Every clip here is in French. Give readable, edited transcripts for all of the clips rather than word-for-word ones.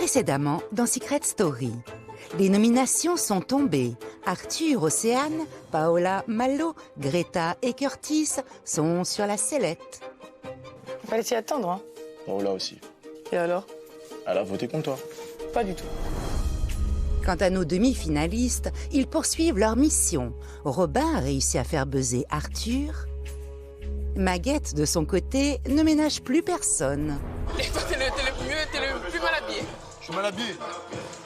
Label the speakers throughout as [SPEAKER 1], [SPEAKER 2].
[SPEAKER 1] Précédemment, dans Secret Story, les nominations sont tombées. Arthur, Océane, Paola, Malo, Greta et Curtis sont sur la sellette.
[SPEAKER 2] Il fallait s'y attendre, hein.
[SPEAKER 3] Paola aussi.
[SPEAKER 2] Et alors?
[SPEAKER 3] Elle a voté contre toi.
[SPEAKER 2] Pas du tout.
[SPEAKER 1] Quant à nos demi-finalistes, ils poursuivent leur mission. Robin a réussi à faire buzzer Arthur. Maguette, de son côté, ne ménage plus personne.
[SPEAKER 2] Et toi, t'es le plus mal habillé.
[SPEAKER 4] Je suis mal habillé.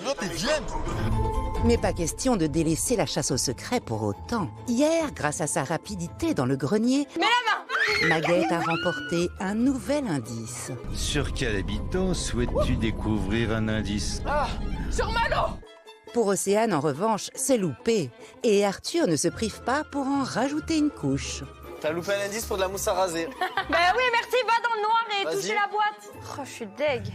[SPEAKER 4] Non, t'es vilaine.
[SPEAKER 1] Mais pas question de délaisser la chasse au secret pour autant. Hier, grâce à sa rapidité dans le grenier, Maguette a remporté un nouvel indice.
[SPEAKER 5] Sur quel habitant souhaites-tu découvrir un indice?
[SPEAKER 2] Ah, sur Malo.
[SPEAKER 1] Pour Océane, en revanche, c'est loupé. Et Arthur ne se prive pas pour en rajouter une couche.
[SPEAKER 6] T'as loupé un indice pour de la mousse à raser.
[SPEAKER 7] Ben oui, merci, va dans le noir et
[SPEAKER 6] Vas-y.
[SPEAKER 7] touchez la boîte. Oh, je suis deg.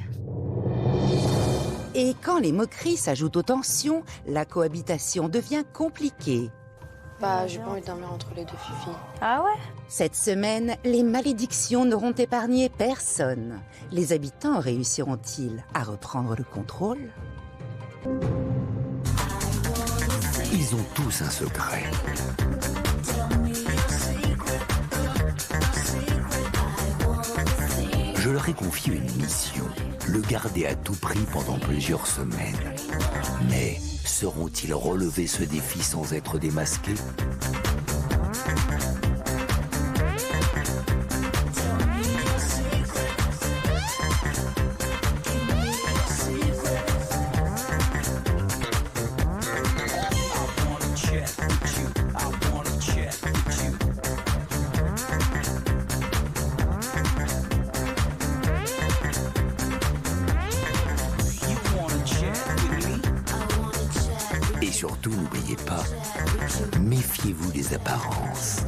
[SPEAKER 1] Et quand les moqueries s'ajoutent aux tensions, la cohabitation devient compliquée.
[SPEAKER 8] Bah, j'ai pas envie de dormir entre les deux filles.
[SPEAKER 7] Ah ouais?
[SPEAKER 1] Cette semaine, les malédictions n'auront épargné personne. Les habitants réussiront-ils à reprendre le contrôle?
[SPEAKER 9] Ils ont tous un secret. Je leur ai confié une mission, le garder à tout prix pendant plusieurs semaines. Mais sauront-ils relever ce défi sans être démasqués? Et surtout, n'oubliez pas, méfiez-vous des apparences.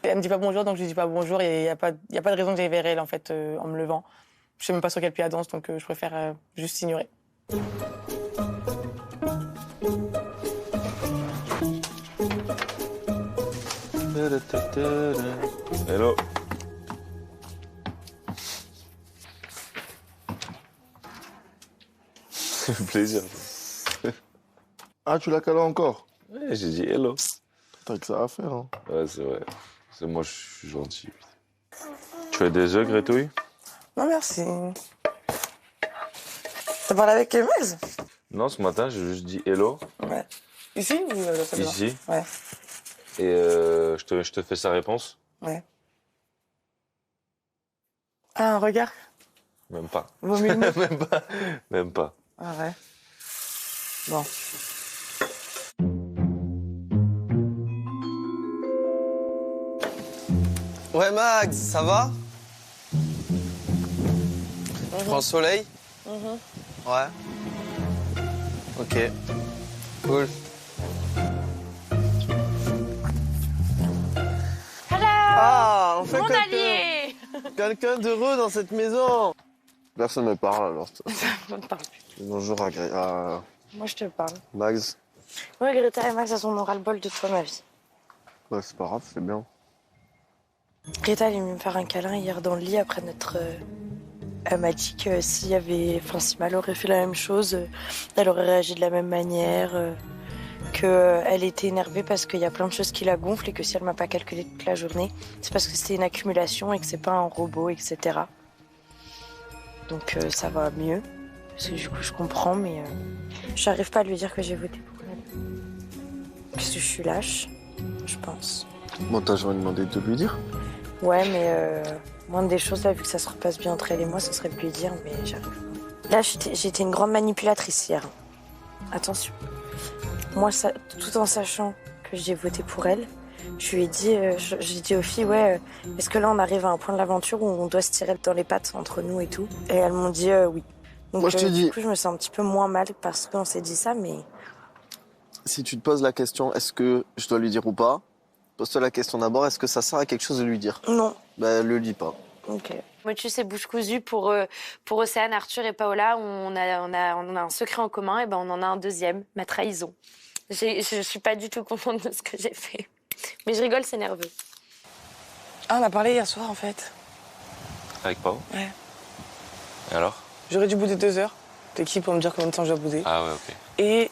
[SPEAKER 2] Elle me dit pas bonjour, donc je lui dis pas bonjour. Et il y a pas de raison que j'aille vers elle, en fait, en me levant. Je sais même pas sur quel pied elle danse, donc je préfère juste ignorer.
[SPEAKER 3] Hello. Ça fait plaisir.
[SPEAKER 4] Ah, tu l'as calé encore?
[SPEAKER 3] Ouais, j'ai dit hello.
[SPEAKER 4] T'as que ça à faire, hein.
[SPEAKER 3] Ouais, c'est vrai. C'est moi, je suis gentil. Tu as des œufs, Gretouille?
[SPEAKER 2] Non, merci. T'as parlé avec Max?
[SPEAKER 3] Non, ce matin, j'ai juste dit hello.
[SPEAKER 2] Ouais. Ici ou ça va?
[SPEAKER 3] Ici.
[SPEAKER 2] Ouais.
[SPEAKER 3] Et je te fais sa réponse?
[SPEAKER 2] Ouais. Ah, un regard?
[SPEAKER 3] Même pas.
[SPEAKER 2] Vaut mieux le mot.
[SPEAKER 3] Même pas. Même pas.
[SPEAKER 2] Ah ouais. Bon.
[SPEAKER 6] Ouais, Max, ça va? Tu prends le soleil? Ouais. Ok. Cool.
[SPEAKER 7] Hello!
[SPEAKER 6] Ah, enfin
[SPEAKER 7] Mon
[SPEAKER 6] quelqu'un
[SPEAKER 7] allié!
[SPEAKER 6] quelqu'un d'heureux dans cette maison.
[SPEAKER 4] Personne me parle alors.
[SPEAKER 2] Je ne parle plus.
[SPEAKER 4] Bonjour à
[SPEAKER 7] Moi, je te parle.
[SPEAKER 4] Max.
[SPEAKER 7] Ouais, Greta et Max, elles ont ras le bol de toi, ma vie.
[SPEAKER 4] Ouais, c'est pas grave, c'est bien.
[SPEAKER 7] Greta, elle est venue me faire un câlin hier dans le lit après notre... Elle m'a dit que s'il y avait... Enfin, si Mal aurait fait la même chose, elle aurait réagi de la même manière. Qu'elle était énervée parce qu'il y a plein de choses qui la gonflent et que si elle m'a pas calculé toute la journée, c'est parce que c'était une accumulation et que c'est pas un robot, etc. Donc ça va mieux. Parce que du coup, je comprends, mais j'arrive pas à lui dire que j'ai voté pour elle. Parce que je suis lâche, je pense.
[SPEAKER 4] Bon, t'as jamais demandé de lui dire.
[SPEAKER 7] Ouais, mais moindre des choses, là, vu que ça se repasse bien entre elle et moi, ce serait de lui dire, mais j'arrive pas. Là, j'étais une grande manipulatrice hier. Attention. Moi, tout en sachant que j'ai voté pour elle, je lui ai dit, j'ai dit aux filles, ouais, est-ce que là, on arrive à un point de l'aventure où on doit se tirer dans les pattes entre nous et tout? Et elles m'ont dit oui. Donc,
[SPEAKER 4] Moi, je t'ai dit.
[SPEAKER 7] Du coup, je me sens un petit peu moins mal parce qu'on s'est dit ça, mais...
[SPEAKER 4] Si tu te poses la question, est-ce que je dois lui dire ou pas? Pose-toi la question d'abord, est-ce que ça sert à quelque chose de lui dire?
[SPEAKER 7] Non.
[SPEAKER 4] Bah, le dis pas.
[SPEAKER 7] Ok.
[SPEAKER 8] Motus et Bouche Cousue pour Océane, Arthur et Paola, on a un secret en commun, et ben on en a un deuxième, ma trahison. Je suis pas du tout contente de ce que j'ai fait. Mais je rigole, c'est nerveux.
[SPEAKER 2] Ah, on a parlé hier soir, en fait.
[SPEAKER 3] Avec Pao?
[SPEAKER 2] Ouais.
[SPEAKER 3] Et alors?
[SPEAKER 2] J'aurais dû bouder 2 heures. T'es qui pour me dire combien de temps je dois bouder?
[SPEAKER 3] Ah ouais, ok.
[SPEAKER 2] Et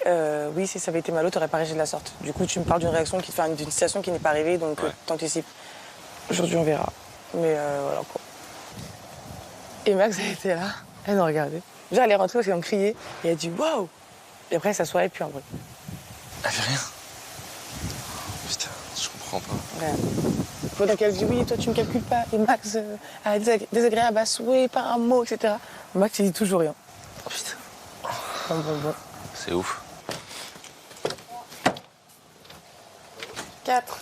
[SPEAKER 2] oui, si ça avait été Malo, t'aurais pas réagi de la sorte. Du coup, tu me parles d'une réaction d'une situation qui n'est pas arrivée, donc t'anticipes. Aujourd'hui, on verra. Mais voilà quoi. Et Max, elle était là, elle nous regardait. Genre, elle est rentrée parce qu'elle me criait, et elle a dit waouh! Et après, elle s'assoit et puis en vrai.
[SPEAKER 3] Elle fait rien. Putain, je comprends pas.
[SPEAKER 2] Ouais. Pendant qu'elle dit oui, toi tu me calcules pas, et Max a désagréable à souhait par un mot, etc. Max, il dit toujours rien. Oh putain. Bon.
[SPEAKER 3] C'est ouf.
[SPEAKER 2] 4,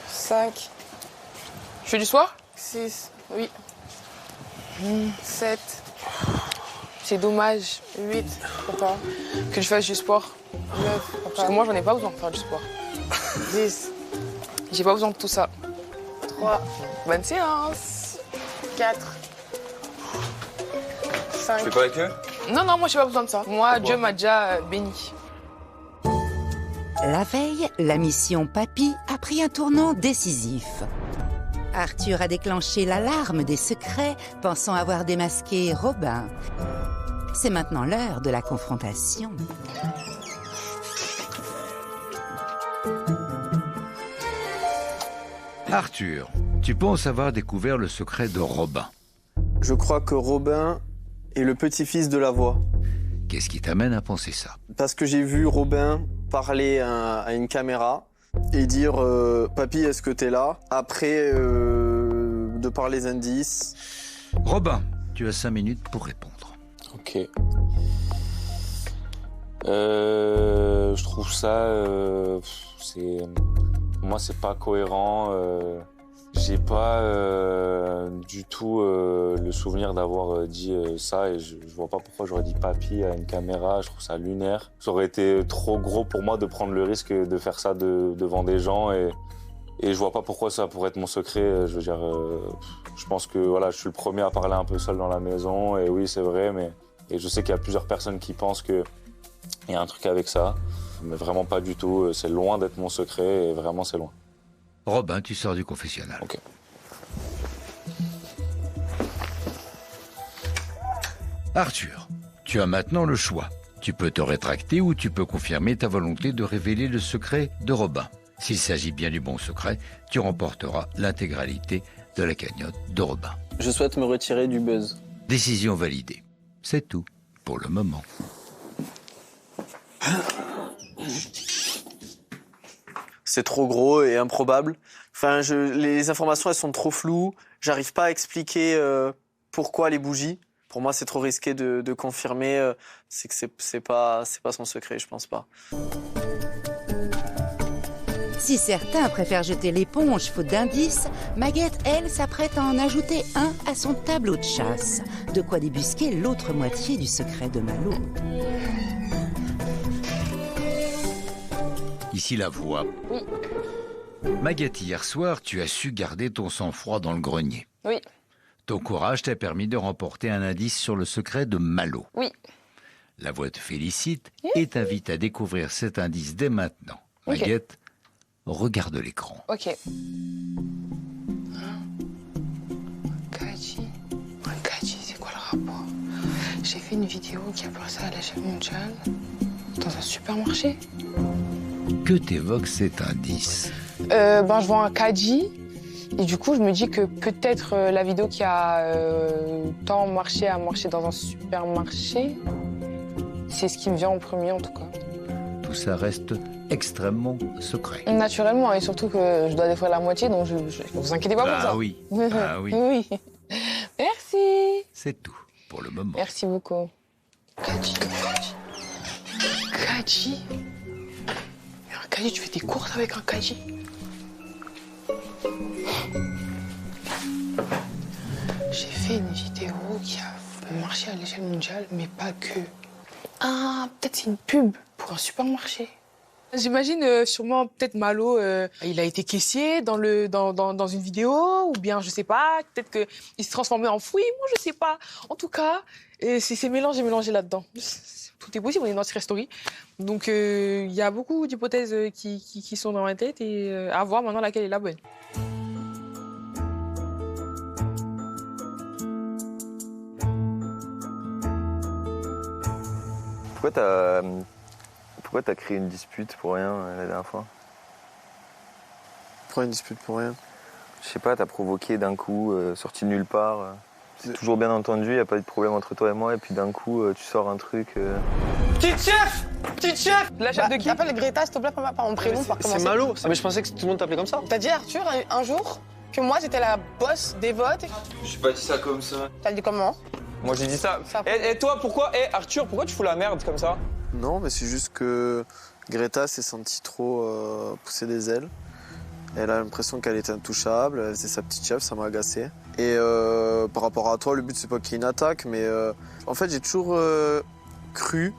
[SPEAKER 2] 5,
[SPEAKER 10] Je fais du soir?
[SPEAKER 2] 6, oui. 7,
[SPEAKER 10] C'est dommage
[SPEAKER 2] 8, pourquoi?
[SPEAKER 10] que je fasse du sport.
[SPEAKER 2] 9, pourquoi?
[SPEAKER 10] Parce que moi, j'en ai pas besoin de faire du sport.
[SPEAKER 2] 10,
[SPEAKER 10] J'ai pas besoin de tout ça.
[SPEAKER 2] 3,
[SPEAKER 10] Bonne séance.
[SPEAKER 2] 4, 5.
[SPEAKER 3] Tu fais quoi avec eux?
[SPEAKER 10] Non, moi, j'ai pas besoin de ça. Moi, Dieu m'a déjà béni.
[SPEAKER 1] La veille, la mission Papy a pris un tournant décisif. Arthur a déclenché l'alarme des secrets, pensant avoir démasqué Robin. C'est maintenant l'heure de la confrontation.
[SPEAKER 5] Arthur, tu penses avoir découvert le secret de Robin.
[SPEAKER 6] Je crois que Robin est le petit-fils de la voix.
[SPEAKER 5] Qu'est-ce qui t'amène à penser ça?
[SPEAKER 6] Parce que j'ai vu Robin parler à une caméra et dire Papy, est-ce que t'es là? Après, de par les indices.
[SPEAKER 5] Robin, tu as 5 minutes pour répondre.
[SPEAKER 3] Ok. Je trouve ça, pour moi, c'est pas cohérent. J'ai pas du tout le souvenir d'avoir dit ça et je vois pas pourquoi j'aurais dit papy à une caméra. Je trouve ça lunaire. Ça aurait été trop gros pour moi de prendre le risque de faire ça devant des gens et je vois pas pourquoi ça pourrait être mon secret. Je veux dire, je pense que voilà, je suis le premier à parler un peu seul dans la maison et oui, c'est vrai, mais et je sais qu'il y a plusieurs personnes qui pensent que il y a un truc avec ça, mais vraiment pas du tout. C'est loin d'être mon secret et vraiment c'est loin.
[SPEAKER 5] Robin, tu sors du confessionnal.
[SPEAKER 3] Ok.
[SPEAKER 5] Arthur, tu as maintenant le choix. Tu peux te rétracter ou tu peux confirmer ta volonté de révéler le secret de Robin. S'il s'agit bien du bon secret, tu remporteras l'intégralité de la cagnotte de Robin.
[SPEAKER 6] Je souhaite me retirer du buzz.
[SPEAKER 5] Décision validée. C'est tout pour le moment.
[SPEAKER 6] C'est trop gros et improbable. Enfin, les informations, elles sont trop floues. J'arrive pas à expliquer pourquoi les bougies. Pour moi, c'est trop risqué de confirmer. C'est que c'est pas son secret, je pense pas.
[SPEAKER 1] Si certains préfèrent jeter l'éponge faute d'indices, Maguette, elle, s'apprête à en ajouter un à son tableau de chasse. De quoi débusquer l'autre moitié du secret de Malo.
[SPEAKER 5] Ici la voix.
[SPEAKER 10] Oui.
[SPEAKER 5] Maguette, hier soir, tu as su garder ton sang-froid dans le grenier.
[SPEAKER 10] Oui.
[SPEAKER 5] Ton courage t'a permis de remporter un indice sur le secret de Malo.
[SPEAKER 10] Oui.
[SPEAKER 5] La voix te félicite et t'invite à découvrir cet indice dès maintenant.
[SPEAKER 10] Ok.
[SPEAKER 5] Maguette, regarde l'écran.
[SPEAKER 10] Ok. Kaji. Kaji, c'est quoi le rapport? J'ai fait une vidéo qui a passé à l'échelle mondiale dans un supermarché.
[SPEAKER 5] Que t'évoque cet indice?
[SPEAKER 10] Je vois un Kaji et du coup je me dis que peut-être la vidéo qui a tant marché a marché dans un supermarché. C'est ce qui me vient en premier en tout cas.
[SPEAKER 5] tout ça reste extrêmement secret.
[SPEAKER 10] Naturellement, et surtout que je dois défouler la moitié, donc vous inquiétez pas pour ça.
[SPEAKER 5] Ah oui, ah oui.
[SPEAKER 10] Oui. Merci.
[SPEAKER 5] C'est tout pour le moment.
[SPEAKER 10] Merci beaucoup. Kadji. Un Kadji, tu fais tes courses avec un Kadji. J'ai fait une vidéo qui a marché à l'échelle mondiale, mais pas que. Ah, peut-être c'est une pub pour un supermarché. J'imagine sûrement peut-être Malo, il a été caissier dans une vidéo, ou bien je sais pas, peut-être qu'il s'est transformé en fouille, moi je sais pas. En tout cas, c'est mélangé là-dedans. Tout est possible, on est dans Secret Story. Donc il y a beaucoup d'hypothèses qui sont dans ma tête et à voir maintenant laquelle est la bonne.
[SPEAKER 11] Pourquoi t'as créé une dispute pour rien la dernière fois?
[SPEAKER 4] Pourquoi une dispute pour rien?
[SPEAKER 11] Je sais pas, t'as provoqué d'un coup, sorti de nulle part. C'est toujours bien entendu, y a pas eu de problème entre toi et moi, et puis d'un coup, tu sors un truc.
[SPEAKER 6] Petite chef! Petite chef! La chef de qui?
[SPEAKER 2] T'appelles Greta, s'il te plaît, par mon prénom, par commencer.
[SPEAKER 6] C'est Malo. Ah, mais je pensais que tout le monde t'appelait comme ça.
[SPEAKER 2] T'as dit à Arthur un jour que moi j'étais la boss des votes.
[SPEAKER 11] J'ai pas dit ça comme ça.
[SPEAKER 2] T'as dit comment?
[SPEAKER 6] Moi j'ai dit ça. Et toi, pourquoi? Arthur, pourquoi tu fous la merde comme ça?
[SPEAKER 4] Non, mais c'est juste que Greta s'est sentie trop pousser des ailes. Elle a l'impression qu'elle était intouchable, elle faisait sa petite chef, ça m'a agacé. Et par rapport à toi, le but c'est pas qu'il y ait une attaque, mais en fait j'ai toujours cru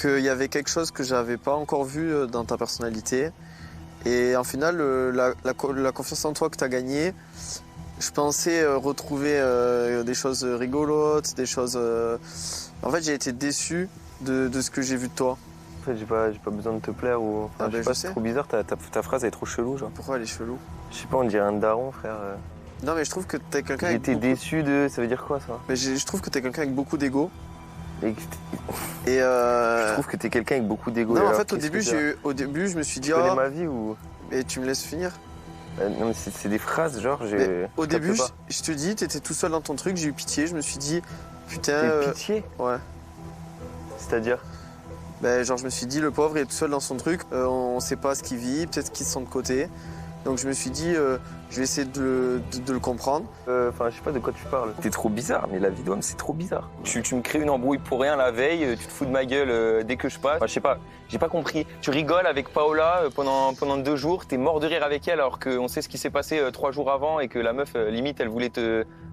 [SPEAKER 4] qu'il y avait quelque chose que j'avais pas encore vu dans ta personnalité. Et en final, la confiance en toi que tu as gagnée, je pensais retrouver des choses rigolotes, des choses... En fait, j'ai été déçu de ce que j'ai vu de toi.
[SPEAKER 11] En fait, j'ai pas besoin de te plaire ou... Enfin, je sais pas, c'est trop bizarre, ta phrase elle est trop chelou, genre.
[SPEAKER 4] Pourquoi elle est chelou?
[SPEAKER 11] Je sais pas, on dirait un daron, frère.
[SPEAKER 4] Non, mais je trouve que t'es quelqu'un
[SPEAKER 11] J'ai
[SPEAKER 4] avec
[SPEAKER 11] été déçu de... Ça veut dire quoi, ça?
[SPEAKER 4] Mais je trouve que t'es quelqu'un avec beaucoup d'ego.
[SPEAKER 11] Je trouve que t'es quelqu'un avec beaucoup d'ego.
[SPEAKER 4] Non, en fait, au début, je me suis dit...
[SPEAKER 11] Tu connais ma vie ou...
[SPEAKER 4] Et tu me laisses finir?
[SPEAKER 11] Non, mais c'est des phrases, genre,
[SPEAKER 4] au début, je te dis, t'étais tout seul dans ton truc, j'ai eu pitié, je me suis dit, putain...
[SPEAKER 11] T'as eu pitié?
[SPEAKER 4] Ouais.
[SPEAKER 11] C'est-à-dire?
[SPEAKER 4] Ben, genre, je me suis dit, le pauvre, il est tout seul dans son truc, on sait pas ce qu'il vit, peut-être qu'il se sent de côté. Donc je me suis dit, je vais essayer de le comprendre.
[SPEAKER 11] Enfin, je sais pas de quoi tu parles. T'es trop bizarre, mais la vie d'homme, c'est trop bizarre. Tu me crées une embrouille pour rien la veille, tu te fous de ma gueule dès que je passe. Enfin, je sais pas, j'ai pas compris. Tu rigoles avec Paola pendant 2 jours, t'es mort de rire avec elle alors qu'on sait ce qui s'est passé 3 jours avant et que la meuf, limite, elle voulait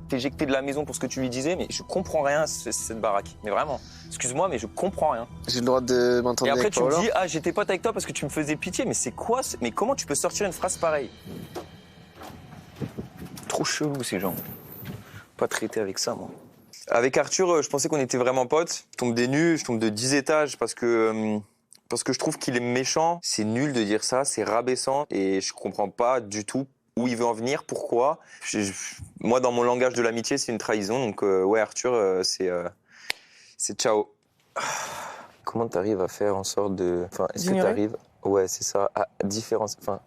[SPEAKER 11] t'éjecter de la maison pour ce que tu lui disais, mais je comprends rien cette baraque. Mais vraiment, excuse-moi, mais je comprends rien.
[SPEAKER 4] J'ai le droit de m'entendre avec Paola.
[SPEAKER 11] Et après tu me dis, ah j'étais pote avec toi parce que tu me faisais pitié, mais c'est quoi? Mais comment tu peux sortir une phrase pareille? Trop chelou ces gens. Pas traiter avec ça, moi. Avec Arthur, je pensais qu'on était vraiment potes. Je tombe des nues, je tombe de 10 étages parce que je trouve qu'il est méchant. C'est nul de dire ça, c'est rabaissant et je comprends pas du tout où il veut en venir, pourquoi. Moi, dans mon langage de l'amitié, c'est une trahison. Donc, ouais, Arthur, c'est ciao. Comment t'arrives à faire en sorte de... Enfin, est-ce que t'arrives... Ouais, c'est ça, à différence... Enfin,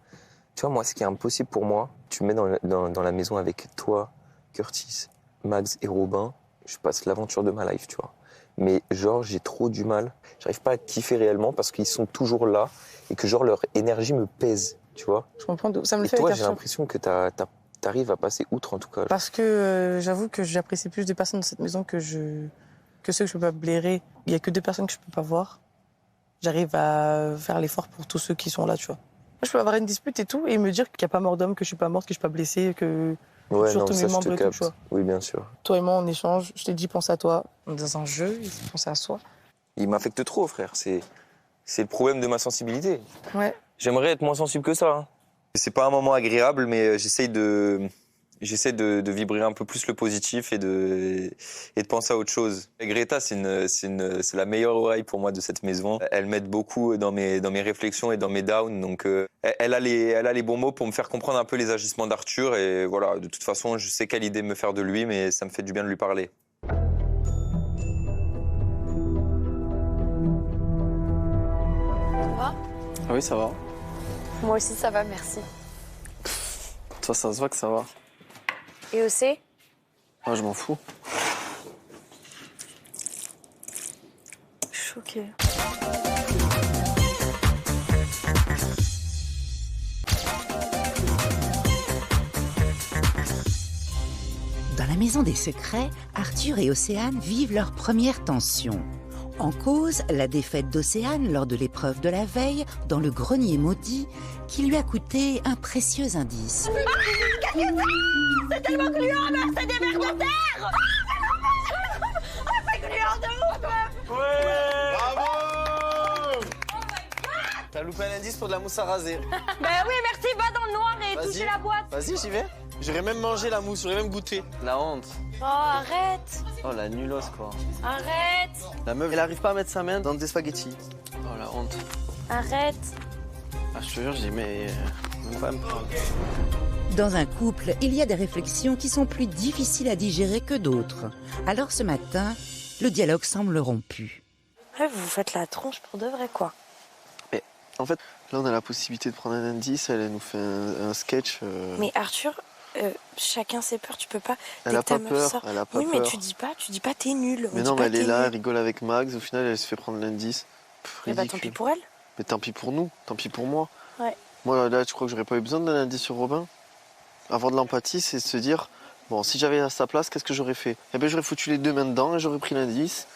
[SPEAKER 11] tu vois, moi, ce qui est impossible pour moi, tu me mets dans la maison avec toi, Curtis, Max et Robin, je passe l'aventure de ma life, tu vois. Mais genre, j'ai trop du mal. J'arrive pas à kiffer réellement parce qu'ils sont toujours là et que genre, leur énergie me pèse. Tu vois?
[SPEAKER 2] Je comprends, ça me le
[SPEAKER 11] et
[SPEAKER 2] fait.
[SPEAKER 11] Toi, j'ai l'impression que t'arrives à passer outre, en tout cas.
[SPEAKER 2] Parce que j'avoue que j'apprécie plus des personnes dans cette maison que ceux que je peux pas blairer. Il y a que 2 personnes que je peux pas voir. J'arrive à faire l'effort pour tous ceux qui sont là, tu vois. Je peux avoir une dispute et tout, et me dire qu'il n'y a pas mort d'homme, que je suis pas morte, que je suis pas blessée, que
[SPEAKER 11] ouais,
[SPEAKER 2] toujours
[SPEAKER 11] non,
[SPEAKER 2] tous
[SPEAKER 11] ça,
[SPEAKER 2] mes membres et tout, tu vois.
[SPEAKER 11] Oui, bien sûr.
[SPEAKER 2] Toi et moi, on échange. Je t'ai dit, pense à toi. On est dans un jeu, il faut penser à soi.
[SPEAKER 11] Il m'affecte trop, frère. C'est le problème de ma sensibilité.
[SPEAKER 2] Ouais.
[SPEAKER 11] J'aimerais être moins sensible que ça. Hein. C'est pas un moment agréable, mais j'essaie de vibrer un peu plus le positif et de penser à autre chose. Et Greta, c'est la meilleure oreille pour moi de cette maison. Elle m'aide beaucoup dans mes réflexions et dans mes downs. Donc, elle a les bons mots pour me faire comprendre un peu les agissements d'Arthur. Et voilà, de toute façon, je sais quelle idée me faire de lui, mais ça me fait du bien de lui parler.
[SPEAKER 8] Ça va?
[SPEAKER 6] Ah oui, ça va.
[SPEAKER 8] Moi aussi, ça va, merci.
[SPEAKER 6] Toi, ça se voit que ça va.
[SPEAKER 8] Et OC?
[SPEAKER 6] Ah, je m'en fous.
[SPEAKER 7] Choquée.
[SPEAKER 1] la maison des secrets, Arthur et Océane vivent leur première tension. En cause, la défaite d'Océane lors de l'épreuve de la veille dans le grenier maudit qui lui a coûté un précieux indice.
[SPEAKER 12] Qu'est-ce que c'est? C'est tellement gluant, meuf, c'est des vers de terre. C'est gluant de ouf, meuf.
[SPEAKER 4] Ouais. Bravo. T'as loupé un indice pour de la mousse à raser.
[SPEAKER 12] Ben oui, merci, va dans le noir et toucher la boîte.
[SPEAKER 4] Vas-y, j'y vais. J'aurais même mangé la mousse, j'aurais même goûté. La honte.
[SPEAKER 8] Oh, arrête.
[SPEAKER 4] Oh, la nulos, quoi.
[SPEAKER 8] Arrête.
[SPEAKER 4] La meuf, elle arrive pas à mettre sa main dans des spaghettis. Oh, la honte.
[SPEAKER 8] Arrête.
[SPEAKER 4] Ah, je te jure, j'ai dit, mais... même pas me parler.
[SPEAKER 1] Dans un couple, il y a des réflexions qui sont plus difficiles à digérer que d'autres. Alors ce matin, le dialogue semble rompu.
[SPEAKER 7] Ouais, vous faites la tronche pour de vrai, quoi.
[SPEAKER 4] Mais en fait, là, on a la possibilité de prendre un indice. Elle nous fait un sketch.
[SPEAKER 7] Mais Arthur, chacun ses peurs. Tu peux pas.
[SPEAKER 4] Elle a pas peur. Elle a pas
[SPEAKER 7] oui,
[SPEAKER 4] peur.
[SPEAKER 7] mais tu dis pas, t'es nul.
[SPEAKER 4] Mais non, mais elle est là, elle rigole avec Max. Au final, elle se fait prendre l'indice.
[SPEAKER 7] Mais bah, tant pis pour elle.
[SPEAKER 4] Mais tant pis pour nous, tant pis pour moi.
[SPEAKER 7] Ouais.
[SPEAKER 4] Moi, là, je crois que j'aurais pas eu besoin d'un indice sur Robin. Avoir de l'empathie, c'est se dire, bon, si j'avais à sa place, qu'est-ce que j'aurais fait? Eh bien, j'aurais foutu les deux mains dedans et j'aurais pris l'indice.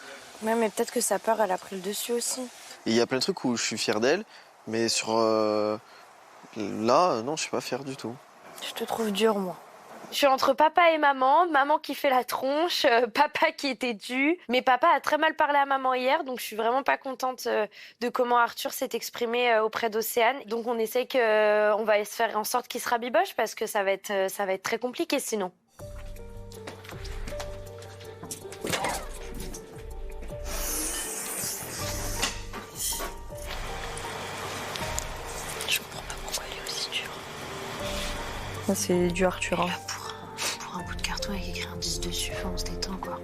[SPEAKER 7] Ouais, mais peut-être que sa peur, elle a pris le dessus aussi.
[SPEAKER 4] Et il y a plein de trucs où je suis fier d'elle, mais sur là, non, je suis pas fier du tout.
[SPEAKER 7] Je te trouve dur, moi.
[SPEAKER 8] Je suis entre papa et maman, maman qui fait la tronche, papa qui est têtu. Mais papa a très mal parlé à maman hier, donc je suis vraiment pas contente de comment Arthur s'est exprimé auprès d'Océane. Donc on essaie on va se faire en sorte qu'il se rabiboche parce que ça va être très compliqué sinon.
[SPEAKER 7] Je comprends pas pourquoi elle est aussi dure.
[SPEAKER 2] C'est du Arthur. Hein.
[SPEAKER 7] Pour un bout de carton avec écrit indice dessus, on se détend, quoi.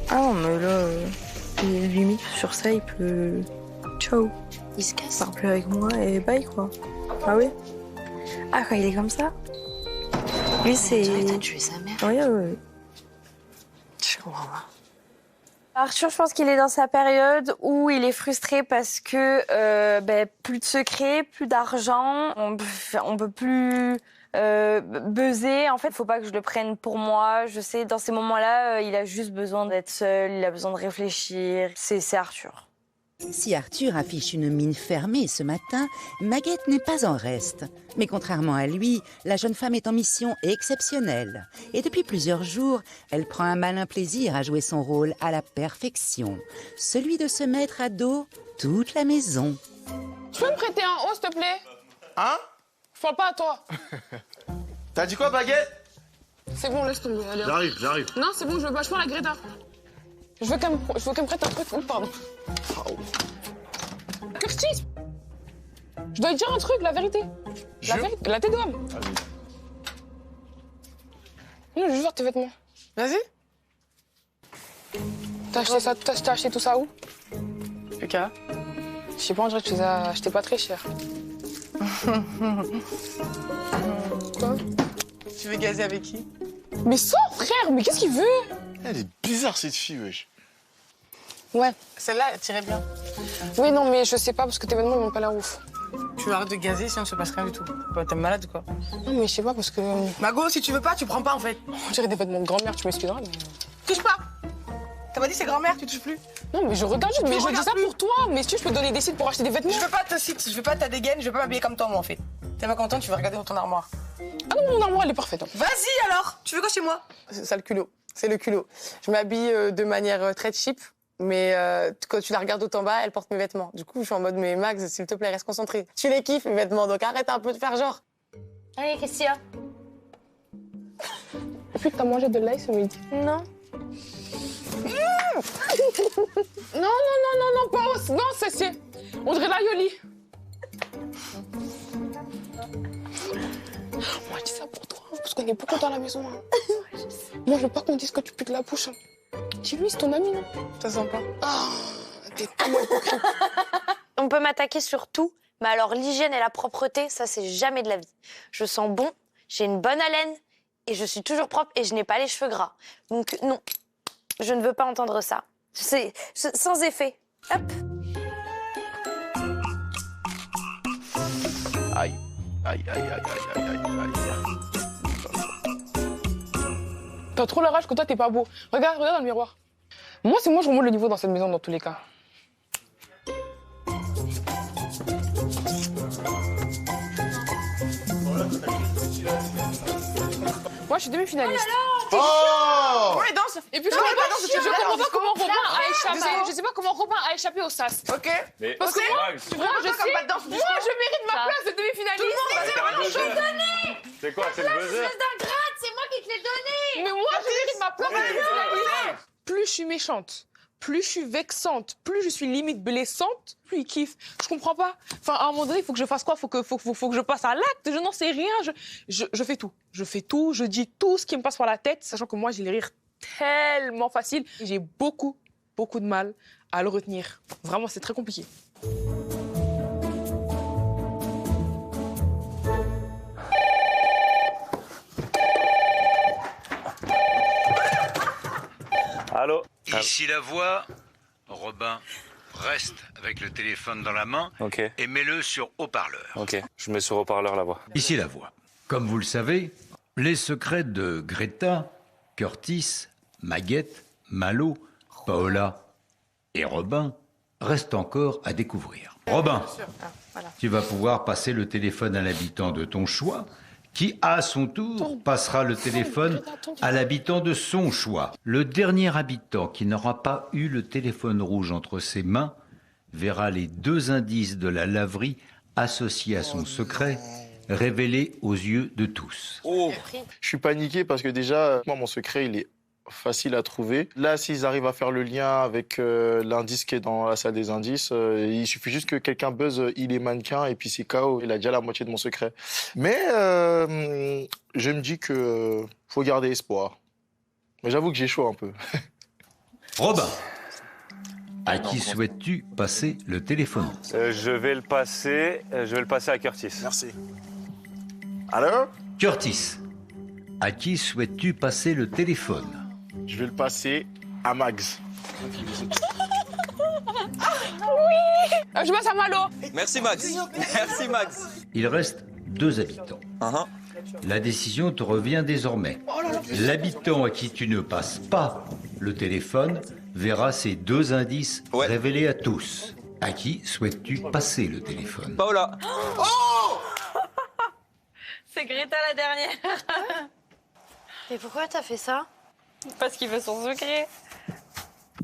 [SPEAKER 2] Ah non, mais là, limite sur ça, il peut. Ciao.
[SPEAKER 7] Il se casse.
[SPEAKER 2] Parle plus avec moi et bye, quoi. Ah oui? Ah, quand il est comme ça? Lui, c'est.
[SPEAKER 7] Il a tué sa mère.
[SPEAKER 2] Oui, oui.
[SPEAKER 7] Je comprends pas.
[SPEAKER 8] Arthur, je pense qu'il est dans sa période où il est frustré parce que plus de secrets, plus d'argent, on peut plus buzzer. En fait, faut pas que je le prenne pour moi. Je sais, dans ces moments-là, il a juste besoin d'être seul, il a besoin de réfléchir. C'est Arthur.
[SPEAKER 1] Si Arthur affiche une mine fermée ce matin, Maguette n'est pas en reste. Mais contrairement à lui, la jeune femme est en mission exceptionnelle. Et depuis plusieurs jours, elle prend un malin plaisir à jouer son rôle à la perfection. Celui de se mettre à dos toute la maison.
[SPEAKER 10] Tu peux me prêter un haut, s'il te plaît?
[SPEAKER 13] Hein?
[SPEAKER 10] Je parle pas à toi.
[SPEAKER 13] T'as dit quoi, Baguette?
[SPEAKER 10] C'est bon, laisse tomber. Allez,
[SPEAKER 13] J'arrive.
[SPEAKER 10] Non, c'est bon, je veux pas. Je parle à Greta. Je veux qu'elle me prête un truc. Oh, pardon. Curtis! Je dois lui dire un truc, la vérité. La tête d'homme. Non, je veux voir tes vêtements.
[SPEAKER 2] Vas-y.
[SPEAKER 10] T'as acheté tout ça où?
[SPEAKER 2] Lucas.
[SPEAKER 10] Je sais pas, on dirait que tu les as achetés pas très cher. Quoi?
[SPEAKER 2] Tu veux gazer avec qui?
[SPEAKER 10] Mais sors, frère! Mais qu'est-ce qu'il veut?
[SPEAKER 13] Elle est bizarre, cette fille, wesh.
[SPEAKER 10] Ouais.
[SPEAKER 2] Celle-là, elle tirait bien.
[SPEAKER 10] Oui, non, mais je sais pas, parce que tes vêtements, ils m'ont pas l'air ouf.
[SPEAKER 2] Tu veux arrêter de gazer, sinon il se passe rien du tout. Quoi, t'es malade ou quoi?
[SPEAKER 10] Non, mais je sais pas, parce que...
[SPEAKER 2] Mago, si tu veux pas, tu prends pas, en fait.
[SPEAKER 10] On dirait des vêtements de grand-mère, tu m'excuseras, mais...
[SPEAKER 2] Touche pas! T'as pas dit c'est grand-mère, tu touches plus?
[SPEAKER 10] Non, mais je regarde juste, mais je dis ça pour toi. Mais si tu peux donner des sites pour acheter des vêtements.
[SPEAKER 2] Je veux pas ta site, je veux pas ta dégaine, je veux pas m'habiller comme toi, moi, en fait. T'es pas content, tu veux regarder dans ton armoire.
[SPEAKER 10] Ah non, mon armoire, elle est parfaite. Hein.
[SPEAKER 2] Vas-y, alors! Tu veux quoi chez moi?
[SPEAKER 10] C'est ça, le culot. C'est le culot. Je m'habille de manière très cheap, mais quand tu la regardes haut en bas, elle porte mes vêtements. Du coup, je suis en mode, mais Max, s'il te plaît, reste concentré. Tu les kiffes, mes vêtements, donc arrête un peu de faire genre.
[SPEAKER 8] Allez, qu'est-ce qu'il y a?
[SPEAKER 10] Depuis que t'as mangé de l'ail ce midi.
[SPEAKER 8] Non.
[SPEAKER 10] Non, pas os. Non, c'est... On dirait l'aioli. Moi, je dis ça pour toi, parce qu'on est beaucoup dans la maison. Hein. Moi, je veux pas qu'on dise que tu pues de la bouche. Hein. Dis-lui, c'est ton ami, non?
[SPEAKER 2] Ça sent pas.
[SPEAKER 10] Ah, t'es tellement hypocrite.
[SPEAKER 8] On peut m'attaquer sur tout, mais alors l'hygiène et la propreté, ça, c'est jamais de la vie. Je sens bon, j'ai une bonne haleine, et je suis toujours propre, et je n'ai pas les cheveux gras. Donc, non, je ne veux pas entendre ça. C'est sans effet. Hop.
[SPEAKER 13] Aïe.
[SPEAKER 10] T'as trop la rage que toi, t'es pas beau. Regarde dans le miroir. Moi, c'est moi, je remonte le niveau dans cette maison, dans tous les cas. Moi, je suis demi-finaliste.
[SPEAKER 13] Oh
[SPEAKER 10] Ouais, danse. Et puis, je comprends pas comment Robin a échappé. Je sais pas comment Robin a échappé au sas.
[SPEAKER 2] Ok.
[SPEAKER 3] Mais
[SPEAKER 10] Parce que moi, je mérite ma place de demi-finaliste.
[SPEAKER 3] C'est quoi, c'est le buzzer?
[SPEAKER 8] C'est moi qui te l'ai donné.
[SPEAKER 10] Mais moi, je mérite ma place de demi-finaliste. Plus je suis méchante, plus je suis vexante, plus je suis limite blessante, plus il kiffe. Je comprends pas. Enfin, à un moment donné, il faut que je fasse quoi? Faut que je passe à l'acte. Je n'en sais rien. Je fais tout. Je fais tout. Je dis tout ce qui me passe par la tête, sachant que moi, j'ai les rires tellement faciles. Et j'ai beaucoup de mal à le retenir. Vraiment, c'est très compliqué.
[SPEAKER 3] Allô?
[SPEAKER 5] Ici la voix. Robin, reste avec le téléphone dans la main et mets-le sur haut-parleur.
[SPEAKER 3] Ok, je mets sur haut-parleur la voix.
[SPEAKER 5] Ici la voix. Comme vous le savez, les secrets de Greta, Curtis, Maguette, Malo, Paola et Robin restent encore à découvrir. Robin, tu vas pouvoir passer le téléphone à l'habitant de ton choix, qui, à son tour, passera le téléphone à l'habitant de son choix. Le dernier habitant qui n'aura pas eu le téléphone rouge entre ses mains verra les 2 indices de la laverie associés à son secret, révélés aux yeux de tous.
[SPEAKER 13] Oh, je suis paniqué parce que déjà, moi, mon secret, il est facile à trouver. Là, s'ils arrivent à faire le lien avec l'indice qui est dans la salle des indices, il suffit juste que quelqu'un buzz, il est mannequin, et puis c'est KO, il a déjà la moitié de mon secret. Mais je me dis que faut garder espoir. Mais j'avoue que j'ai chaud un peu.
[SPEAKER 5] Robin, à qui souhaites-tu passer le téléphone?
[SPEAKER 3] Je vais le passer à Curtis.
[SPEAKER 13] Merci. Alors?
[SPEAKER 5] Curtis, à qui souhaites-tu passer le téléphone?
[SPEAKER 13] Je vais le passer à Max.
[SPEAKER 10] Je passe à Malo.
[SPEAKER 11] Merci Max. Merci Max.
[SPEAKER 5] Il reste 2 habitants. La décision te revient désormais. L'habitant à qui tu ne passes pas le téléphone verra ces 2 indices révélés à tous. À qui souhaites-tu passer le téléphone?
[SPEAKER 11] Paola.
[SPEAKER 2] Oh!
[SPEAKER 8] C'est Greta la dernière. Et pourquoi t'as fait ça? Parce qu'il veut son secret.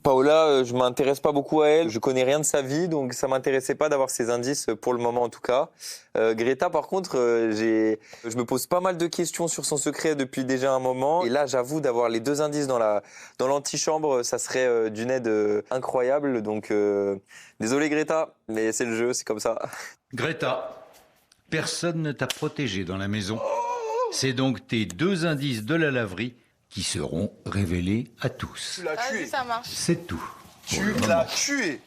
[SPEAKER 11] Paola, je m'intéresse pas beaucoup à elle. Je connais rien de sa vie, donc ça m'intéressait pas d'avoir ces indices pour le moment en tout cas. Greta, par contre, je me pose pas mal de questions sur son secret depuis déjà un moment. Et là, j'avoue d'avoir les 2 indices dans l'antichambre, ça serait d'une aide incroyable. Donc, désolé Greta, mais c'est le jeu, c'est comme ça.
[SPEAKER 5] Greta, personne ne t'a protégé dans la maison. C'est donc tes 2 indices de la laverie qui seront révélés à tous.
[SPEAKER 13] Tu l'as tué.
[SPEAKER 10] Ça marche.
[SPEAKER 5] C'est tout.
[SPEAKER 13] Tu l'as tué.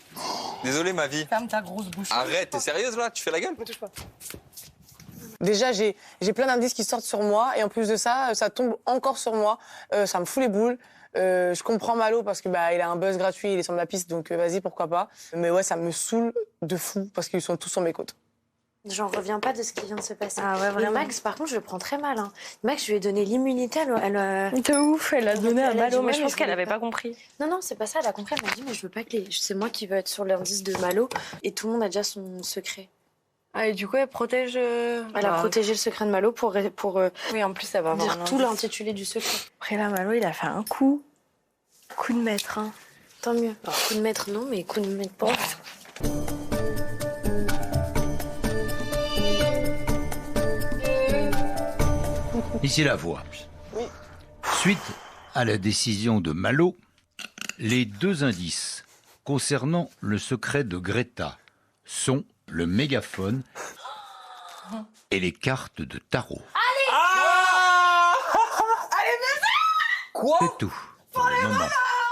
[SPEAKER 11] Désolé ma vie.
[SPEAKER 2] Ferme ta grosse bouche.
[SPEAKER 11] Arrête, t'es sérieuse là? Tu fais la gueule?
[SPEAKER 2] Me touche pas. Déjà, j'ai plein d'indices qui sortent sur moi, et en plus de ça, ça tombe encore sur moi. Ça me fout les boules. Je comprends Malo parce que il a un buzz gratuit, il est sur ma piste, donc vas-y, pourquoi pas. Mais ouais, ça me saoule de fou parce qu'ils sont tous sur mes côtes.
[SPEAKER 8] J'en reviens pas de ce qui vient de se passer.
[SPEAKER 7] Ah ouais, vraiment.
[SPEAKER 8] Mais Max, par contre, je le prends très mal. Hein. Max, je lui ai donné l'immunité.
[SPEAKER 7] De ouf, elle a donné à Malo, mais je pense qu'elle
[SPEAKER 8] avait
[SPEAKER 7] avait pas compris.
[SPEAKER 8] Non, c'est pas ça. Elle a compris. Elle m'a dit, mais je veux pas que c'est moi qui veux être sur l'indice de Malo. Et tout le monde a déjà son secret.
[SPEAKER 7] Ah, et du coup, elle protège.
[SPEAKER 8] Elle a protégé le secret de Malo pour
[SPEAKER 7] oui, en plus, ça va avoir
[SPEAKER 8] dire tout l'intitulé du secret.
[SPEAKER 7] Après, là, Malo, il a fait un coup. Coup de maître, hein.
[SPEAKER 8] Tant mieux. Alors, coup de maître, non, mais coup de maître, bon.
[SPEAKER 5] Ici la voix. Suite à la décision de Malo, les 2 indices concernant le secret de Greta sont le mégaphone et les cartes de tarot.
[SPEAKER 12] Allez Allez, baiser!
[SPEAKER 11] Quoi?
[SPEAKER 5] C'est tout pour le moment.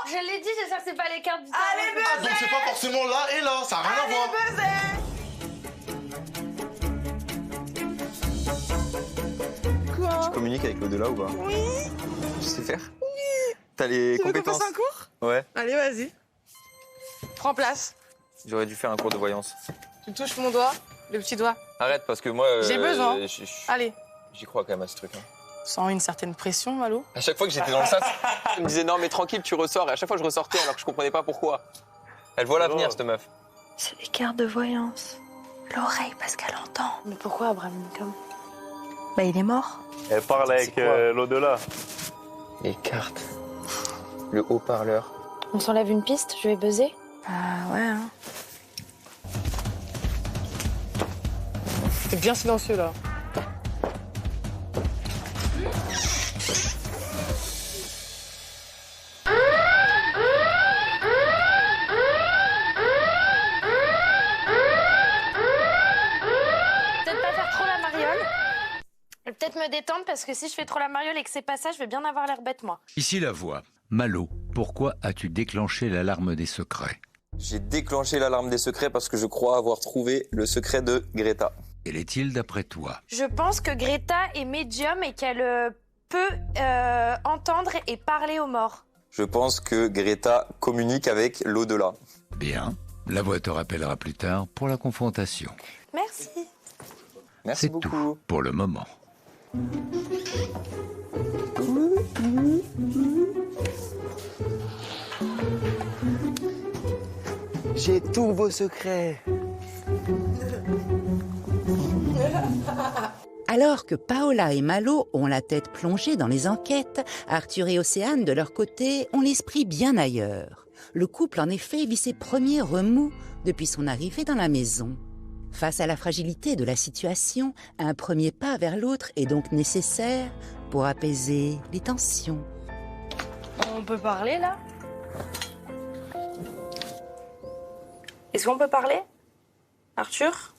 [SPEAKER 8] Je l'ai dit, j'espère que c'est pas les cartes du tarot.
[SPEAKER 12] Allez, baiser!
[SPEAKER 13] Donc c'est pas forcément là et là, ça n'a rien à voir.
[SPEAKER 12] Allez, baiser!
[SPEAKER 11] Tu communiques avec l'au-delà ou pas?
[SPEAKER 2] Oui.
[SPEAKER 11] Tu sais faire? Oui. T'as les compétences?
[SPEAKER 2] Tu veux qu'on fasse un cours?
[SPEAKER 11] Ouais.
[SPEAKER 2] Allez, vas-y. Prends place.
[SPEAKER 11] J'aurais dû faire un cours de voyance.
[SPEAKER 2] Tu touches mon doigt, le petit doigt.
[SPEAKER 11] Arrête parce que moi...
[SPEAKER 2] J'ai besoin. Allez.
[SPEAKER 11] J'y crois quand même à ce truc. Hein.
[SPEAKER 2] Sans une certaine pression, Malo.
[SPEAKER 11] À chaque fois que j'étais dans le sas, elle me disait non mais tranquille, tu ressors. Et à chaque fois je ressortais alors que je comprenais pas pourquoi. Elle voit l'avenir, cette meuf.
[SPEAKER 7] C'est les cartes de voyance. L'oreille parce qu'elle entend.
[SPEAKER 8] Mais pourquoi Abraham Lincoln?
[SPEAKER 7] Bah il est mort.
[SPEAKER 13] Elle parle avec l'au-delà.
[SPEAKER 11] Les cartes. Le haut-parleur.
[SPEAKER 8] On s'enlève une piste, je vais buzzer.
[SPEAKER 7] Ah ouais, hein.
[SPEAKER 2] C'est bien silencieux, là.
[SPEAKER 8] Peut-être pas faire trop la mariole. Et peut-être me détendre parce que si je fais trop la mariole et que c'est pas ça, je vais bien avoir l'air bête, moi.
[SPEAKER 5] Ici la voix. Malo, pourquoi as-tu déclenché l'alarme des secrets?
[SPEAKER 11] J'ai déclenché l'alarme des secrets parce que je crois avoir trouvé le secret de Greta.
[SPEAKER 5] Quel est-il d'après toi?
[SPEAKER 8] Je pense que Greta est médium et qu'elle peut entendre et parler aux morts.
[SPEAKER 11] Je pense que Greta communique avec l'au-delà.
[SPEAKER 5] Bien, la voix te rappellera plus tard pour la confrontation.
[SPEAKER 8] Merci.
[SPEAKER 11] Merci
[SPEAKER 5] C'est
[SPEAKER 11] beaucoup.
[SPEAKER 5] tout pour le moment.
[SPEAKER 11] J'ai tous vos secrets.
[SPEAKER 1] Alors que Paola et Malo ont la tête plongée dans les enquêtes, Arthur et Océane, de leur côté, ont l'esprit bien ailleurs. Le couple, en effet, vit ses premiers remous depuis son arrivée dans la maison. Face à la fragilité de la situation, un premier pas vers l'autre est donc nécessaire pour apaiser les tensions.
[SPEAKER 7] On peut parler là? Est-ce qu'on peut parler? Arthur?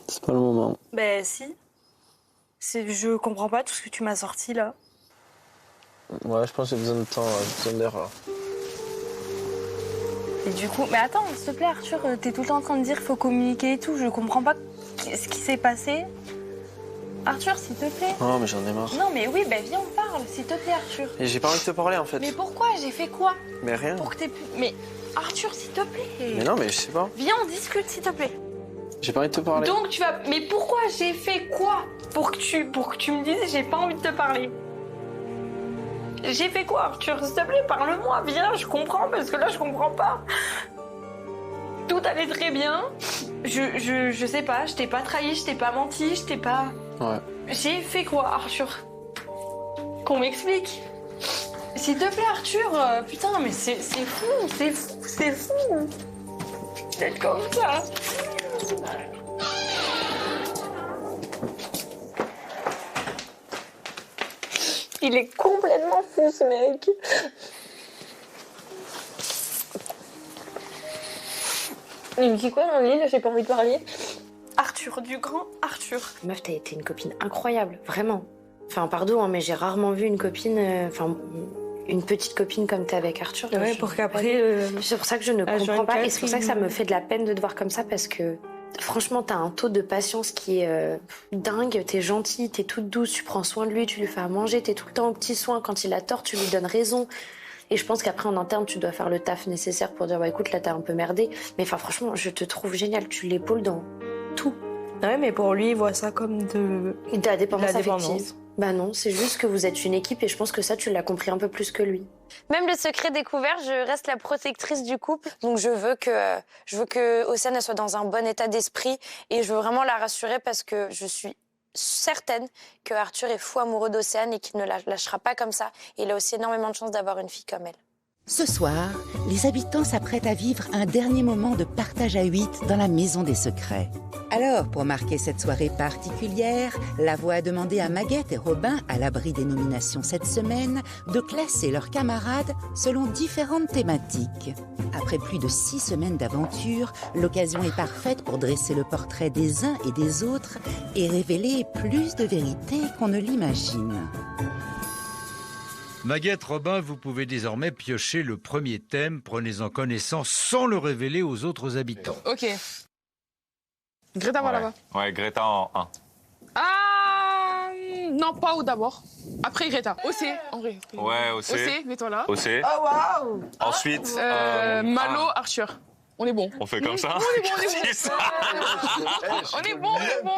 [SPEAKER 6] C'est pas le moment.
[SPEAKER 7] Ben si. Je comprends pas tout ce que tu m'as sorti là.
[SPEAKER 6] Ouais, je pense que j'ai besoin de temps, besoin d'air.
[SPEAKER 7] Et du coup, mais attends, s'il te plaît Arthur, t'es tout le temps en train de dire qu'il faut communiquer et tout, je comprends pas ce qui s'est passé. Arthur, s'il te plaît.
[SPEAKER 6] Non, mais j'en ai marre.
[SPEAKER 7] Non mais oui, ben viens on parle, s'il te plaît Arthur.
[SPEAKER 6] Et j'ai pas envie de te parler en fait.
[SPEAKER 7] Mais pourquoi? J'ai fait quoi?
[SPEAKER 6] Mais rien.
[SPEAKER 7] Pour que t'aies pu... Mais Arthur, s'il te plaît.
[SPEAKER 6] Mais non, mais je sais pas.
[SPEAKER 7] Viens, on discute, s'il te plaît.
[SPEAKER 6] J'ai pas envie de te parler.
[SPEAKER 7] Donc tu vas... Mais pourquoi? J'ai fait quoi pour que tu me dises j'ai pas envie de te parler? J'ai fait quoi Arthur? S'il te plaît, parle-moi, viens, je comprends, parce que là je comprends pas. Tout allait très bien. Je sais pas, je t'ai pas trahi, je t'ai pas menti, je t'ai pas...
[SPEAKER 6] Ouais.
[SPEAKER 7] J'ai fait quoi Arthur? Qu'on m'explique. S'il te plaît Arthur, putain mais c'est fou d'être comme ça. Il est complètement fou ce mec. Il me dit quoi dans l'île? J'ai pas envie de parler. Arthur, du grand Arthur.
[SPEAKER 8] Meuf, t'as été une copine incroyable, vraiment. Enfin, pardon, hein, mais j'ai rarement vu une copine... une petite copine comme t'es avec Arthur.
[SPEAKER 7] Ouais, pour qu'après...
[SPEAKER 8] C'est pour ça que je ne comprends pas. Et c'est pour ça que ça me fait de la peine de te voir comme ça, parce que... Franchement, t'as un taux de patience qui est dingue. T'es gentille, t'es toute douce, tu prends soin de lui, tu lui fais à manger, t'es tout le temps aux petits soins. Quand il a tort, tu lui donnes raison. Et je pense qu'après, en interne, tu dois faire le taf nécessaire pour dire, bah écoute, là, t'as un peu merdé. Mais enfin, franchement, je te trouve génial. Tu l'épaules dans tout.
[SPEAKER 7] Ouais, mais pour lui, il voit ça comme de
[SPEAKER 8] la dépendance
[SPEAKER 7] la
[SPEAKER 8] affective.
[SPEAKER 7] dépendance.
[SPEAKER 8] Bah non, c'est juste que vous êtes une équipe et je pense que ça, tu l'as compris un peu plus que lui. Même le secret découvert, je reste la protectrice du couple. Donc je veux que Océane soit dans un bon état d'esprit et je veux vraiment la rassurer parce que je suis certaine que Arthur est fou amoureux d'Océane et qu'il ne la lâchera pas comme ça. Et il a aussi énormément de chance d'avoir une fille comme elle.
[SPEAKER 1] Ce soir, les habitants s'apprêtent à vivre un dernier moment de partage à 8 dans la Maison des Secrets. Alors, pour marquer cette soirée particulière, la voix a demandé à Maguette et Robin, à l'abri des nominations cette semaine, de classer leurs camarades selon différentes thématiques. Après plus de 6 semaines d'aventure, l'occasion est parfaite pour dresser le portrait des uns et des autres et révéler plus de vérité qu'on ne l'imagine.
[SPEAKER 5] Maguette, Robin, vous pouvez désormais piocher le premier thème. Prenez-en connaissance sans le révéler aux autres habitants.
[SPEAKER 10] Ok. Greta, voilà là-bas.
[SPEAKER 3] Ouais, Greta en 1.
[SPEAKER 10] Ah non, Pao d'abord. Après Greta. Océ, en vrai.
[SPEAKER 3] Ouais, Océ.
[SPEAKER 10] Mets-toi là.
[SPEAKER 3] Océ.
[SPEAKER 7] Oh waouh.
[SPEAKER 3] Ensuite,
[SPEAKER 10] Malo, Arthur. On est bon.
[SPEAKER 3] On fait comme ça.
[SPEAKER 10] On est bon, on est bon. On est bon, on est bon.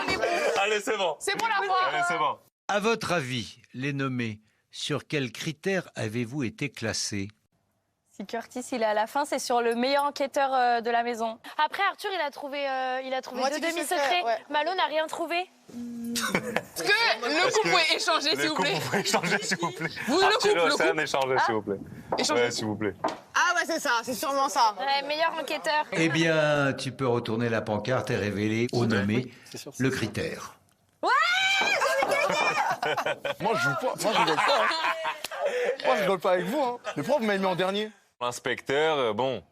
[SPEAKER 10] On est bon.
[SPEAKER 3] Allez, c'est bon.
[SPEAKER 10] C'est bon la fois.
[SPEAKER 3] Allez, c'est bon.
[SPEAKER 5] À votre avis, les nommés, sur quels critères avez-vous été classés?
[SPEAKER 14] Si Curtis il est à la fin, c'est sur le meilleur enquêteur de la maison.
[SPEAKER 8] Après, Arthur, il a trouvé
[SPEAKER 2] Moitié
[SPEAKER 8] deux
[SPEAKER 2] du
[SPEAKER 8] demi-secrets.
[SPEAKER 2] secret, ouais.
[SPEAKER 8] Malo n'a rien trouvé.
[SPEAKER 10] Est-ce que le couple pouvait échanger, s'il vous plaît?
[SPEAKER 11] Vous pouvez échanger, s'il vous plaît.
[SPEAKER 10] Vous, le
[SPEAKER 11] Arthur
[SPEAKER 10] couple,
[SPEAKER 11] et
[SPEAKER 10] le
[SPEAKER 11] Océane,
[SPEAKER 10] couple.
[SPEAKER 11] échangez, s'il vous plaît.
[SPEAKER 10] Échangez.
[SPEAKER 11] Ouais, s'il vous plaît.
[SPEAKER 2] Ah ouais, c'est ça, c'est sûrement ça.
[SPEAKER 8] Ouais, meilleur enquêteur.
[SPEAKER 5] Eh bien, tu peux retourner la pancarte et révéler au nommé le critère.
[SPEAKER 13] Moi, je joue pas. Moi, je rigole pas. Moi, je rigole pas avec vous. Mais pourquoi vous m'avez mis en dernier?
[SPEAKER 3] L'inspecteur, bon,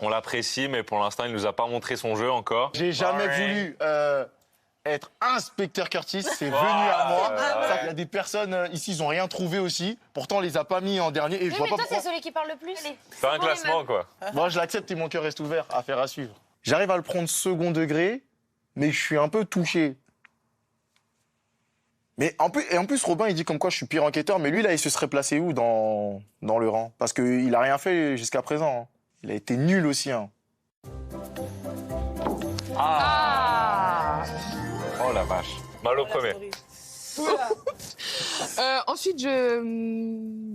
[SPEAKER 3] on l'apprécie, mais pour l'instant, il nous a pas montré son jeu encore.
[SPEAKER 13] J'ai jamais voulu être inspecteur Curtis. C'est venu à moi. Il y a des personnes ici, ils ont rien trouvé aussi. Pourtant, on les a pas mis en dernier. Et je
[SPEAKER 8] Oui,
[SPEAKER 13] vois
[SPEAKER 8] mais
[SPEAKER 13] pas
[SPEAKER 8] toi, c'est
[SPEAKER 13] pourquoi.
[SPEAKER 8] celui qui parle le plus.
[SPEAKER 3] C'est un classement, quoi.
[SPEAKER 13] Moi, je l'accepte et mon cœur reste ouvert. Affaire à suivre. J'arrive à le prendre second degré, mais je suis un peu touché. Mais en plus, Robin, il dit comme quoi je suis pire enquêteur, mais lui, là, il se serait placé où dans le rang? Parce qu'il a rien fait jusqu'à présent. Il a été nul aussi.
[SPEAKER 10] Ah.
[SPEAKER 3] Oh la vache. Malo premier.
[SPEAKER 10] Ensuite,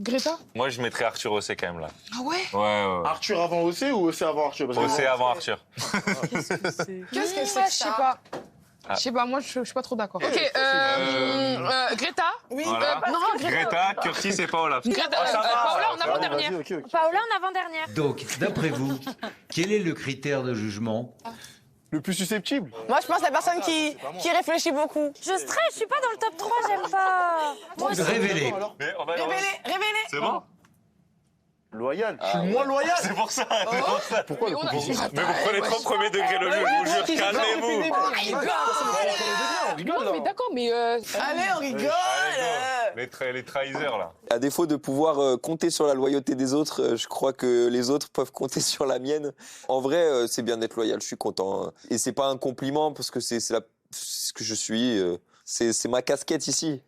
[SPEAKER 10] Greta.
[SPEAKER 3] Moi, je mettrais Arthur Ossé quand même là.
[SPEAKER 10] Ah ouais?
[SPEAKER 3] Ouais.
[SPEAKER 13] Arthur avant OC ou OC avant Arthur?
[SPEAKER 3] Ossé avant Arthur.
[SPEAKER 10] Qu'est-ce que c'est que ça? Je sais pas.
[SPEAKER 3] Ah.
[SPEAKER 10] Je sais pas, moi je suis pas trop d'accord. Ok, Greta.
[SPEAKER 2] Oui.
[SPEAKER 3] Voilà.
[SPEAKER 10] Non,
[SPEAKER 3] Greta, Curtis et Paola.
[SPEAKER 10] Greta, Paola en avant-dernière.
[SPEAKER 8] Paola en avant-dernière.
[SPEAKER 5] Donc, d'après vous, quel est le critère de jugement?
[SPEAKER 13] Le plus susceptible?
[SPEAKER 2] Moi, je pense la personne qui réfléchit beaucoup.
[SPEAKER 8] Je stresse, je suis pas dans le top 3, j'aime pas. Moi aussi.
[SPEAKER 5] Révélez.
[SPEAKER 3] Mais on va
[SPEAKER 2] Révélez.
[SPEAKER 3] C'est bon?
[SPEAKER 13] Loyal. Je suis moins loyal.
[SPEAKER 3] C'est pour ça. C'est pour ça.
[SPEAKER 13] Pourquoi
[SPEAKER 10] Mais on a-
[SPEAKER 3] Mais vous prenez trop premier degré le jeu, je vous jure, calmez-vous.
[SPEAKER 13] On rigole,
[SPEAKER 10] Non,
[SPEAKER 13] là.
[SPEAKER 10] mais d'accord, mais.
[SPEAKER 2] Allez, on rigole.
[SPEAKER 3] Les trahiseurs là.
[SPEAKER 11] À défaut de pouvoir compter sur la loyauté des autres, je crois que les autres peuvent compter sur la mienne. En vrai, c'est bien d'être loyal, je suis content. Hein. Et c'est pas un compliment parce que c'est ce que je suis. C'est ma casquette ici.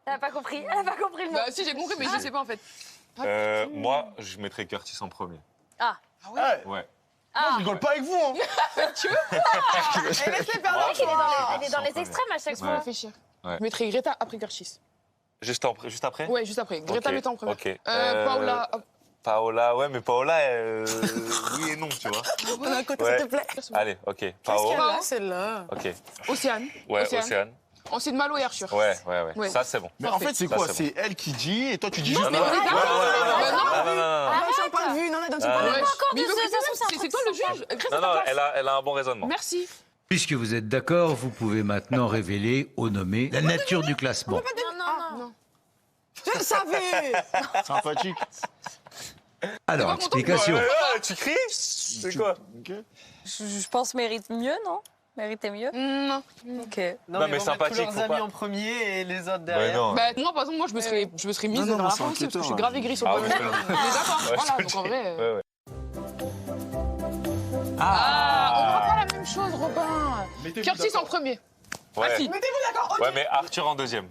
[SPEAKER 8] Elle a pas compris le mot.
[SPEAKER 10] Bah, si, j'ai compris, mais je sais pas en fait.
[SPEAKER 3] Moi, je mettrais Curtis en premier.
[SPEAKER 8] Ah.
[SPEAKER 13] Ouais.
[SPEAKER 3] Ouais.
[SPEAKER 13] Moi, je rigole pas avec vous.
[SPEAKER 10] Tu veux?
[SPEAKER 2] Et laisse-les faire leur choix.
[SPEAKER 8] Il est dans les extrêmes à chaque
[SPEAKER 10] Faut
[SPEAKER 8] fois.
[SPEAKER 10] réfléchir.
[SPEAKER 3] Ouais.
[SPEAKER 10] Je mettrais Greta après Curtis.
[SPEAKER 3] Juste après?
[SPEAKER 10] Ouais, juste après. Greta,
[SPEAKER 3] Ok,
[SPEAKER 10] mettons en premier.
[SPEAKER 3] ok.
[SPEAKER 10] Paola.
[SPEAKER 3] Paola, ouais, mais Paola, oui et non, tu vois.
[SPEAKER 2] D'un côté,
[SPEAKER 3] Ouais.
[SPEAKER 2] s'il te plaît.
[SPEAKER 3] Allez, ok.
[SPEAKER 2] Qu'est-ce
[SPEAKER 3] Pao.
[SPEAKER 2] qu'elle a, celle-là?
[SPEAKER 3] Ok.
[SPEAKER 10] Océane.
[SPEAKER 3] Ouais, Océane.
[SPEAKER 10] Ensuite, Malo et Arthur.
[SPEAKER 3] Ouais.
[SPEAKER 10] Ouais.
[SPEAKER 3] Ça, c'est bon.
[SPEAKER 13] Mais en fait, c'est
[SPEAKER 3] Ça,
[SPEAKER 13] quoi?
[SPEAKER 3] c'est bon.
[SPEAKER 13] C'est elle qui dit et toi, tu dis
[SPEAKER 10] Non,
[SPEAKER 13] juste.
[SPEAKER 10] mais on est d'accord.
[SPEAKER 3] Non.
[SPEAKER 2] Donne son point de vue. Non, donne son point de vue.
[SPEAKER 10] Mais il veut que c'est toi le juge. Greta,
[SPEAKER 3] Non,
[SPEAKER 10] ta place.
[SPEAKER 3] elle a un bon raisonnement.
[SPEAKER 10] Merci.
[SPEAKER 5] Puisque vous êtes d'accord, vous pouvez maintenant révéler au nommé la nature du classement.
[SPEAKER 10] Non.
[SPEAKER 2] Je le savais.
[SPEAKER 13] Sympathique.
[SPEAKER 5] Alors, explication.
[SPEAKER 3] Tu cries? C'est quoi?
[SPEAKER 14] Je pense mérite mieux, non? Méritait mieux?
[SPEAKER 10] Non.
[SPEAKER 14] Ok.
[SPEAKER 3] Non, mais sympathique, faut pas.
[SPEAKER 6] en premier et les autres
[SPEAKER 3] Ouais,
[SPEAKER 6] derrière.
[SPEAKER 3] non.
[SPEAKER 10] Bah, moi, par exemple, moi, je me serais mise
[SPEAKER 13] Non,
[SPEAKER 10] dans la
[SPEAKER 13] c'est
[SPEAKER 10] fin aussi parce que je suis
[SPEAKER 13] enquêteur,
[SPEAKER 10] grave aigrie sur
[SPEAKER 3] Ah
[SPEAKER 10] le
[SPEAKER 3] ouais,
[SPEAKER 10] On est d'accord.
[SPEAKER 3] Ouais,
[SPEAKER 10] Voilà,
[SPEAKER 3] je
[SPEAKER 10] donc en
[SPEAKER 3] te
[SPEAKER 10] vrai.
[SPEAKER 3] dis. Ouais.
[SPEAKER 10] Ah, on n'aura pas la même chose, Robin. Curtis en premier.
[SPEAKER 3] Ouais.
[SPEAKER 10] Ah, si.
[SPEAKER 2] Mettez-vous d'accord.
[SPEAKER 3] Ouais, mais Arthur en deuxième.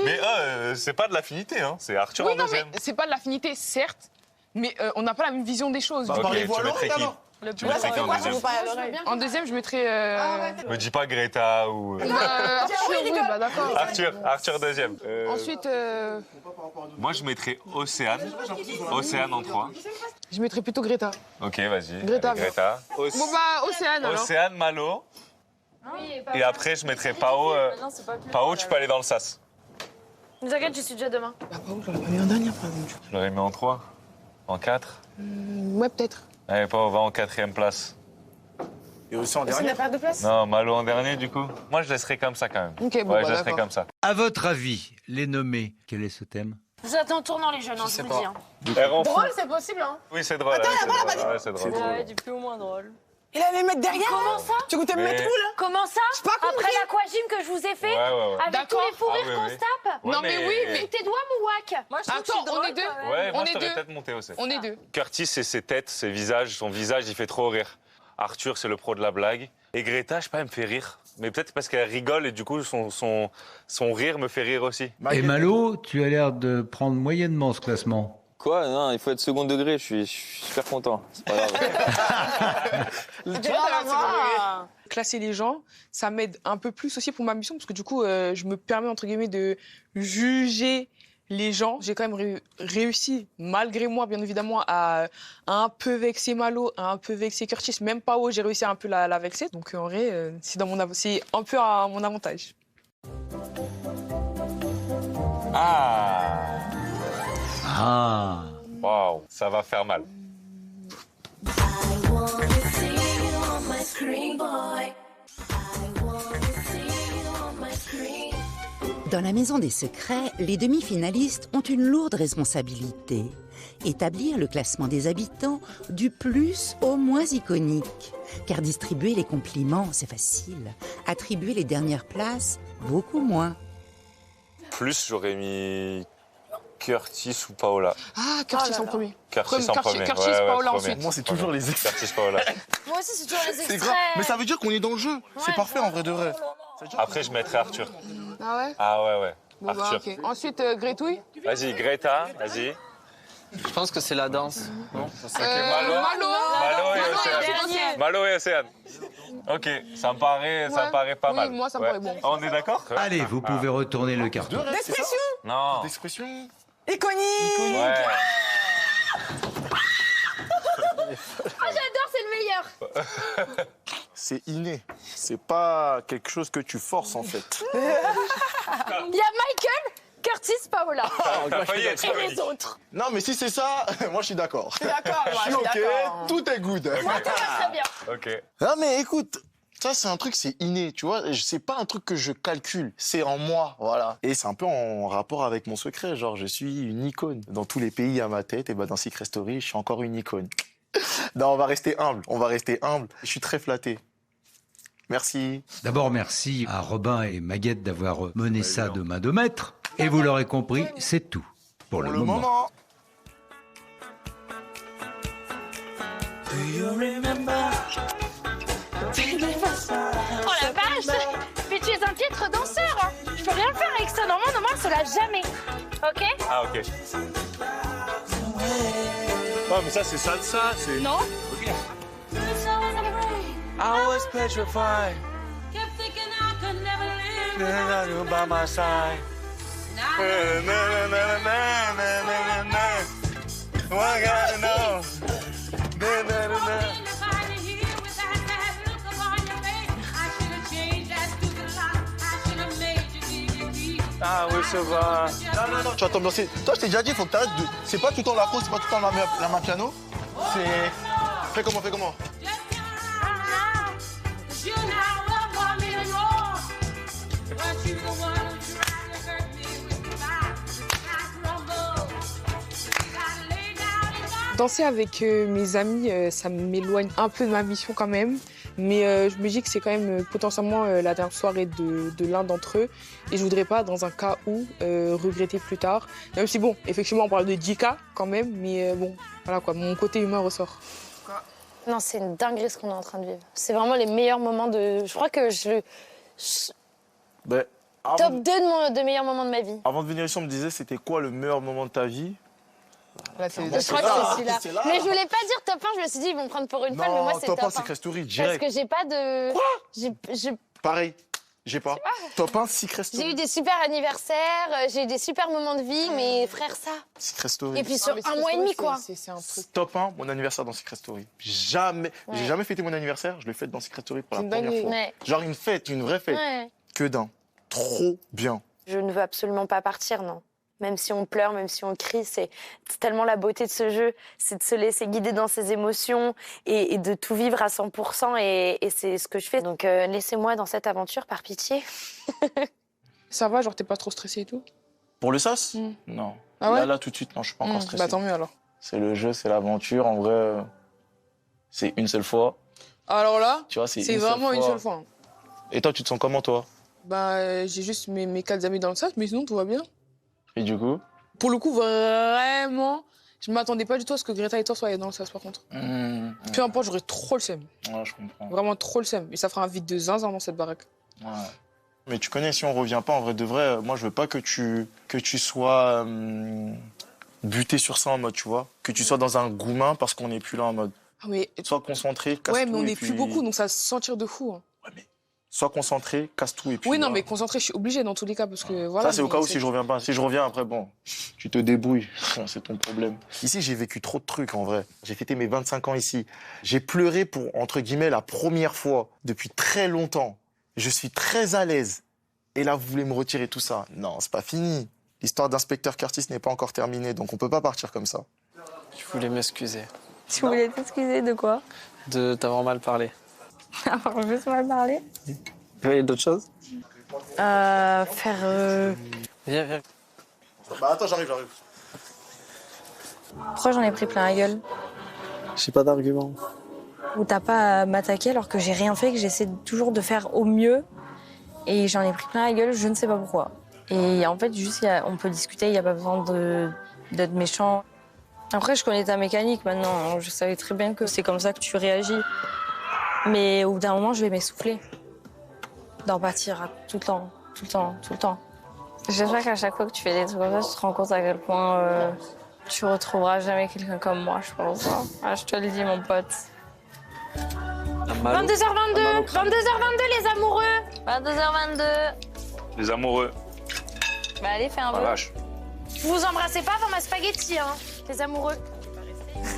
[SPEAKER 3] Mais c'est pas de l'affinité, hein. C'est Arthur
[SPEAKER 10] Oui,
[SPEAKER 3] en
[SPEAKER 10] non, mais
[SPEAKER 3] deuxième.
[SPEAKER 10] c'est pas de l'affinité, certes, mais on n'a pas la même vision des choses.
[SPEAKER 3] Ok,
[SPEAKER 13] Parlez-vous à
[SPEAKER 3] tu mettrais
[SPEAKER 13] l'oreille,
[SPEAKER 3] qui?
[SPEAKER 13] alors.
[SPEAKER 3] Tu mettrais qui en
[SPEAKER 2] Moi, je
[SPEAKER 3] deuxième?
[SPEAKER 2] vous parle à l'oreille.
[SPEAKER 10] En deuxième, je mettrais.
[SPEAKER 3] Me dis pas Greta ou.
[SPEAKER 10] Arthur, oui, bah d'accord.
[SPEAKER 3] Arthur deuxième.
[SPEAKER 10] Ensuite,
[SPEAKER 3] Moi, je mettrais Océane. Océane en 3.
[SPEAKER 10] je mettrais plutôt Greta.
[SPEAKER 3] Ok, vas-y.
[SPEAKER 10] Greta,
[SPEAKER 3] Allez, Greta.
[SPEAKER 10] Bon, bah, Océane alors.
[SPEAKER 3] Océane, Malo. Et après, je mettrais Pao. Pao, tu peux aller dans le sas.
[SPEAKER 8] Ne t'inquiète, je suis déjà demain.
[SPEAKER 10] Bah, Paolo, j'en ai pas mis en dernière, par exemple.
[SPEAKER 3] Je l'aurais mis en 3. En 4.
[SPEAKER 10] Ouais, peut-être.
[SPEAKER 3] Allez, Pao, va en 4e place.
[SPEAKER 13] Et aussi en
[SPEAKER 2] Est-ce qu'il
[SPEAKER 13] dernier.
[SPEAKER 2] n'a pas de place?
[SPEAKER 3] Non, Malo en dernier, du coup. Moi, je laisserai comme ça, quand même.
[SPEAKER 10] Ok, bon,
[SPEAKER 3] Ouais,
[SPEAKER 10] bah,
[SPEAKER 3] je laisserai
[SPEAKER 10] d'accord.
[SPEAKER 3] comme ça.
[SPEAKER 5] À votre avis, les nommés, quel est ce thème?
[SPEAKER 8] Vous êtes en tournant les jeunes, hein, je vous le dis. Hein.
[SPEAKER 3] Elle rend fou.
[SPEAKER 2] Drôle, c'est possible, hein.
[SPEAKER 3] Oui, c'est drôle.
[SPEAKER 2] Attends,
[SPEAKER 3] ouais, c'est
[SPEAKER 2] là-bas,
[SPEAKER 3] drôle.
[SPEAKER 2] là-bas,
[SPEAKER 3] Ouais, c'est drôle.
[SPEAKER 14] Ouais, du plus ou moins drôle.
[SPEAKER 2] Il allait mettre derrière.
[SPEAKER 8] Comment ça?
[SPEAKER 2] Tu goûtais me
[SPEAKER 3] Mais-
[SPEAKER 2] mettre où, là?
[SPEAKER 8] Comment ça?
[SPEAKER 2] J'ai pas compris.
[SPEAKER 8] Après l'aquagym que je vous ai fait,
[SPEAKER 3] Ouais.
[SPEAKER 8] avec tous
[SPEAKER 10] D'accord.
[SPEAKER 8] les fous rires
[SPEAKER 3] Ah oui,
[SPEAKER 8] qu'on
[SPEAKER 3] oui.
[SPEAKER 8] se tape.
[SPEAKER 3] Ouais,
[SPEAKER 10] Non, mais oui, mais-
[SPEAKER 8] Tes doigts, Mouak.
[SPEAKER 14] Moi, je trouve
[SPEAKER 10] Attends,
[SPEAKER 14] que c'est
[SPEAKER 10] on
[SPEAKER 14] drôle,
[SPEAKER 10] est deux.
[SPEAKER 14] quand même.
[SPEAKER 3] Ouais,
[SPEAKER 10] On
[SPEAKER 3] moi,
[SPEAKER 10] est
[SPEAKER 3] je t'aurais
[SPEAKER 10] deux.
[SPEAKER 3] peut-être monté aussi.
[SPEAKER 10] On est deux.
[SPEAKER 3] Curtis, c'est ses têtes, ses visages. Son visage, il fait trop rire. Arthur, c'est le pro de la blague. Et Greta, je sais pas, elle me fait rire. Mais peut-être parce qu'elle rigole et du coup, son rire me fait rire aussi.
[SPEAKER 5] Et Malo, tu as l'air de prendre moyennement ce classement.
[SPEAKER 11] Quoi? Non, il faut être second degré, je suis super content. C'est pas grave.
[SPEAKER 2] Tu vois, là-bas.
[SPEAKER 10] classer les gens, ça m'aide un peu plus aussi pour ma mission, parce que du coup, je me permets, entre guillemets, de juger les gens. J'ai quand même réussi, malgré moi, bien évidemment, à un peu vexer Malo, à un peu vexer Curtis. Même Pao, j'ai réussi à un peu la vexer. Donc, en vrai, c'est un peu à mon avantage.
[SPEAKER 3] Ah. Waouh, ça va faire mal.
[SPEAKER 1] Dans la Maison des Secrets, les demi-finalistes ont une lourde responsabilité. Établir le classement des habitants du plus au moins iconique. Car distribuer les compliments, c'est facile. Attribuer les dernières places, beaucoup moins.
[SPEAKER 3] Plus, j'aurais mis Curtis ou Paola.
[SPEAKER 10] Ah, Curtis en premier.
[SPEAKER 3] Curtis en premier.
[SPEAKER 10] Curtis, Paola ensuite.
[SPEAKER 13] Moi, c'est toujours les extraits.
[SPEAKER 3] Curtis, Paola.
[SPEAKER 14] Moi aussi, c'est toujours les
[SPEAKER 13] C'est
[SPEAKER 14] extraits.
[SPEAKER 13] grave. Mais ça veut dire qu'on est dans le jeu. C'est parfait en vrai de vrai.
[SPEAKER 3] Après, je mettrais Arthur.
[SPEAKER 10] Ah ouais?
[SPEAKER 3] Ah ouais.
[SPEAKER 10] Bon,
[SPEAKER 3] Arthur.
[SPEAKER 10] bah, ok. Ensuite, Grétouille.
[SPEAKER 3] Vas-y, Greta, vas-y.
[SPEAKER 6] Je pense que c'est la danse. Non
[SPEAKER 3] Malo et Océane. Ok, ça me paraît pas mal.
[SPEAKER 10] Moi, ça me paraît bon.
[SPEAKER 3] On est d'accord?
[SPEAKER 5] Allez, vous pouvez retourner le carton.
[SPEAKER 2] D'expression.
[SPEAKER 3] Non.
[SPEAKER 13] D'expression.
[SPEAKER 2] Iconique.
[SPEAKER 3] Ouais.
[SPEAKER 14] Ah, j'adore, c'est le meilleur.
[SPEAKER 13] C'est inné. C'est pas quelque chose que tu forces en fait.
[SPEAKER 14] Il y a Michael, Curtis, Paola. Et les autres.
[SPEAKER 13] Non, mais si c'est ça, moi je suis d'accord.
[SPEAKER 2] Je suis d'accord, moi,
[SPEAKER 13] Je suis ok, tout est good.
[SPEAKER 14] Moi, tout va très bien.
[SPEAKER 3] Ok.
[SPEAKER 13] Non, mais écoute, ça c'est un truc, c'est inné, tu vois. C'est pas un truc que je calcule, c'est en moi, voilà. Et c'est un peu en rapport avec mon secret, genre je suis une icône. Dans tous les pays à ma tête, et bah dans Secret Story, je suis encore une icône. Non, on va rester humble, Je suis très flatté. Merci.
[SPEAKER 5] D'abord, merci à Robin et Maguette d'avoir mené ça de main de maître. Et vous l'aurez compris, c'est tout pour le moment.
[SPEAKER 14] Oh la vache! Mais tu es un piètre danseur, hein. Je peux rien faire avec ça. Normalement, ça lâche jamais. Ok?
[SPEAKER 3] Ah, ok. Oh, mais ça, c'est salsa, c'est...
[SPEAKER 14] Non?
[SPEAKER 3] Ok.
[SPEAKER 15] I was petrified. Kept thinking I could never live without you by my side. I gotta know. Ah oui, ça va.
[SPEAKER 13] Non, tu vas t'ambiancer. Toi, je t'ai déjà dit, il faut que t'arrêtes de... C'est pas tout le temps l'afro, c'est pas tout le temps la main piano. C'est... Fais comment
[SPEAKER 10] Danser avec mes amis, ça m'éloigne un peu de ma mission quand même. Mais je me dis que c'est quand même potentiellement la dernière soirée de l'un d'entre eux. Et je voudrais pas, dans un cas où, regretter plus tard. Même si, bon, effectivement, on parle de 10 cas quand même. Mais bon, voilà quoi, mon côté humain ressort.
[SPEAKER 8] Non, c'est une dinguerie ce qu'on est en train de vivre. C'est vraiment les meilleurs moments de... Je crois que
[SPEAKER 13] Ben,
[SPEAKER 8] top 2 de meilleurs moments de ma vie.
[SPEAKER 13] Avant de venir ici, on me disait c'était quoi le meilleur moment de ta vie.
[SPEAKER 10] Là,
[SPEAKER 8] Je crois que c'est celui-là. Mais je voulais pas dire top 1, je me suis dit ils vont me prendre pour une folle, mais moi c'est top 1.
[SPEAKER 13] Top 1 Secret Story, direct.
[SPEAKER 8] Parce que j'ai pas de...
[SPEAKER 13] Quoi Pareil, j'ai pas. Top 1 Secret Story.
[SPEAKER 8] J'ai eu des super anniversaires, j'ai eu des super moments de vie, mais frère ça.
[SPEAKER 13] Secret Story.
[SPEAKER 8] Et puis sur un mois et demi quoi.
[SPEAKER 10] C'est un truc.
[SPEAKER 13] Top 1, mon anniversaire dans Secret Story. Jamais, j'ai jamais fêté mon anniversaire, je l'ai fait dans Secret Story pour la première fois.
[SPEAKER 8] Ouais.
[SPEAKER 13] Genre une fête, une vraie fête.
[SPEAKER 8] Ouais.
[SPEAKER 13] Que d'un. Trop bien.
[SPEAKER 8] Je ne veux absolument pas partir, non. Même si on pleure, même si on crie, c'est tellement la beauté de ce jeu, c'est de se laisser guider dans ses émotions et de tout vivre à 100%, et c'est ce que je fais. Donc laissez-moi dans cette aventure, par pitié.
[SPEAKER 10] Ça va, genre t'es pas trop stressé et tout?
[SPEAKER 13] Pour le sas Non.
[SPEAKER 10] Ah ouais
[SPEAKER 13] là, tout de suite, non, je suis pas encore stressé.
[SPEAKER 10] Bah tant mieux alors.
[SPEAKER 13] C'est le jeu, c'est l'aventure. En vrai, c'est une seule fois.
[SPEAKER 10] Alors là,
[SPEAKER 13] tu vois,
[SPEAKER 10] c'est vraiment une seule fois.
[SPEAKER 13] Et toi, tu te sens comment, toi?
[SPEAKER 10] Bah j'ai juste mes 4 amis dans le sas, mais sinon tout va bien.
[SPEAKER 13] Et du coup?
[SPEAKER 10] Pour le coup, vraiment, je m'attendais pas du tout à ce que Greta et toi soient dans le sas, par contre. Peu importe, j'aurais trop le seum.
[SPEAKER 13] Ouais, je comprends.
[SPEAKER 10] Vraiment trop le seum. Et ça fera un vide de zinzin dans cette baraque.
[SPEAKER 13] Ouais. Mais tu connais, si on revient pas, en vrai de vrai, moi, je veux pas que tu sois buté sur ça en mode, tu vois. Que tu sois dans un goumin parce qu'on n'est plus là en mode.
[SPEAKER 10] Ah, mais...
[SPEAKER 13] Sois concentré, casse
[SPEAKER 10] ouais,
[SPEAKER 13] tout,
[SPEAKER 10] mais on
[SPEAKER 13] et
[SPEAKER 10] n'est
[SPEAKER 13] puis...
[SPEAKER 10] plus beaucoup, donc ça va se sentir de fou. Hein.
[SPEAKER 13] Ouais, sois concentré, casse tout et puis.
[SPEAKER 10] Oui, non,
[SPEAKER 13] voilà.
[SPEAKER 10] mais concentré, je suis obligée dans tous les cas parce que voilà.
[SPEAKER 13] Ça, c'est au
[SPEAKER 10] mais
[SPEAKER 13] cas où si je reviens pas. Si je reviens après, bon, tu te débrouilles. C'est ton problème. Ici, j'ai vécu trop de trucs en vrai. J'ai fêté mes 25 ans ici. J'ai pleuré pour, entre guillemets, la première fois depuis très longtemps. Je suis très à l'aise. Et là, vous voulez me retirer tout ça. Non, c'est pas fini. L'histoire d'inspecteur Curtis n'est pas encore terminée, donc on peut pas partir comme ça.
[SPEAKER 6] Je voulais m'excuser
[SPEAKER 7] Tu voulais t'excuser de quoi?
[SPEAKER 6] de t'avoir mal parlé.
[SPEAKER 7] Avoir juste mal parlé.
[SPEAKER 6] Il y a d'autres choses? Viens, viens.
[SPEAKER 13] Bah attends, j'arrive.
[SPEAKER 7] Pourquoi j'en ai pris plein la gueule?
[SPEAKER 6] J'ai pas d'argument.
[SPEAKER 7] Ou t'as pas à m'attaquer alors que j'ai rien fait, que j'essaie toujours de faire au mieux. Et j'en ai pris plein la gueule, je ne sais pas pourquoi. Et en fait, juste, on peut discuter, il n'y a pas besoin d'être méchant. Après, je connais ta mécanique maintenant. Je savais très bien que c'est comme ça que tu réagis. Mais au bout d'un moment, je vais m'essouffler. D'en pâtir tout le temps, tout le temps, tout le temps. J'espère qu'à chaque fois que tu fais des trucs comme ça, tu te rends compte à quel point tu retrouveras jamais quelqu'un comme moi, je pense. Ah, je te le dis, mon pote.
[SPEAKER 8] 22h22, 22h22 les amoureux.
[SPEAKER 7] 22h22.
[SPEAKER 3] Les amoureux.
[SPEAKER 7] Bah allez, fais un
[SPEAKER 3] Ah
[SPEAKER 7] vœu.
[SPEAKER 3] vache.
[SPEAKER 8] Vous vous embrassez pas avant ma spaghetti, hein, les amoureux.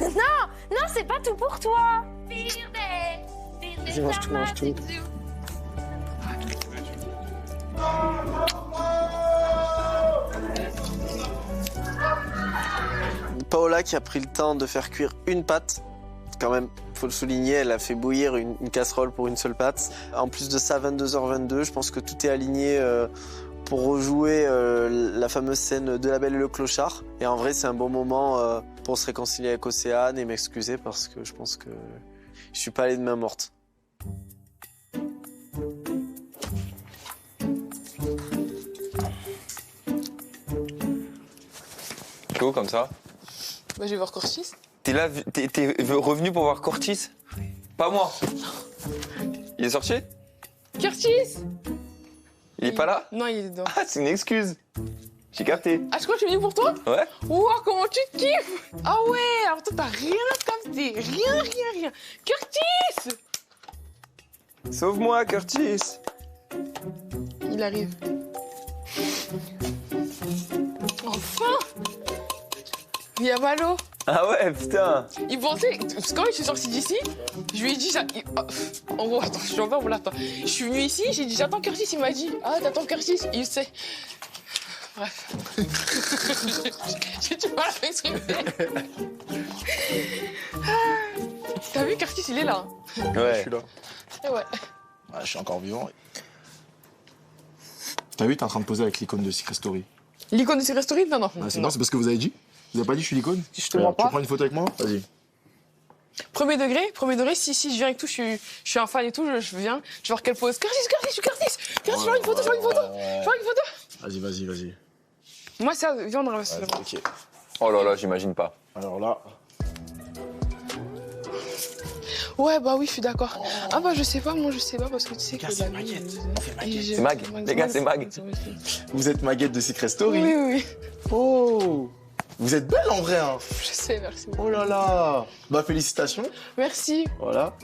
[SPEAKER 8] Non, c'est pas tout pour toi.
[SPEAKER 6] Je mange tout.
[SPEAKER 4] Paola qui a pris le temps de faire cuire une pâte. Quand même, faut le souligner, elle a fait bouillir une casserole pour une seule pâte. En plus de ça, 22h22, je pense que tout est aligné pour rejouer la fameuse scène de La Belle et le Clochard. Et en vrai, c'est un bon moment pour se réconcilier avec Océane et m'excuser parce que je pense que je suis pas allé de main morte.
[SPEAKER 11] Chaud comme ça.
[SPEAKER 10] Bah, je vais voir Curtis.
[SPEAKER 11] T'es là, t'es revenu pour voir Curtis? Pas moi. Il est sorti?
[SPEAKER 10] Curtis!
[SPEAKER 11] Il est pas là?
[SPEAKER 10] Non, il est dedans.
[SPEAKER 11] Ah, c'est une excuse. J'ai capté.
[SPEAKER 10] Ah, je crois que tu es venu pour toi?
[SPEAKER 11] Ouais.
[SPEAKER 10] Ouah, comment tu te kiffes! Ah ouais, alors toi, t'as rien à capter. Rien. Curtis!
[SPEAKER 11] Sauve-moi, Curtis.
[SPEAKER 10] Il arrive. Enfin! Il y a Malo.
[SPEAKER 11] Ah ouais, putain.
[SPEAKER 10] Il pensait, parce que quand je suis sortie d'ici, je lui ai dit, en gros, attends, je suis en bas, là, attends. Je suis venue ici, j'ai dit, j'attends Curtis, il m'a dit, ah, t'attends Curtis, il sait. Bref. J'ai du mal à m'exprimer. T'as vu, Curtis, il est là.
[SPEAKER 11] Ouais.
[SPEAKER 13] Je suis là.
[SPEAKER 10] Et ouais.
[SPEAKER 13] Ouais, je suis encore vivant. T'as vu, t'es en train de poser avec l'icône de Secret Story.
[SPEAKER 10] L'icône de Secret Story? Non.
[SPEAKER 13] Ah, c'est parce que vous avez dit? Vous avez pas dit je suis l'icône?
[SPEAKER 10] Je te mens pas.
[SPEAKER 13] Tu prends une photo avec moi? Vas-y.
[SPEAKER 10] Premier degré, si je viens avec tout, je suis un fan et tout, je viens, je vais voir quelle pose. Curtis, je veux une photo.
[SPEAKER 13] Vas-y.
[SPEAKER 10] Moi, ça, viens, on reste.
[SPEAKER 13] Ok.
[SPEAKER 11] Oh là là, j'imagine pas.
[SPEAKER 13] Alors là.
[SPEAKER 10] Ouais, bah oui, je suis d'accord. Ah bah je sais pas parce que tu sais que
[SPEAKER 13] c'est
[SPEAKER 10] la nuit,
[SPEAKER 11] C'est Mag. Les gars, c'est Mag.
[SPEAKER 13] Vous êtes Maguette de Secret Story?
[SPEAKER 10] Oui.
[SPEAKER 13] Oh! Vous êtes belle en vrai, hein?
[SPEAKER 10] Je sais, merci.
[SPEAKER 13] Oh là là! Bah, félicitations.
[SPEAKER 10] Merci.
[SPEAKER 13] Voilà.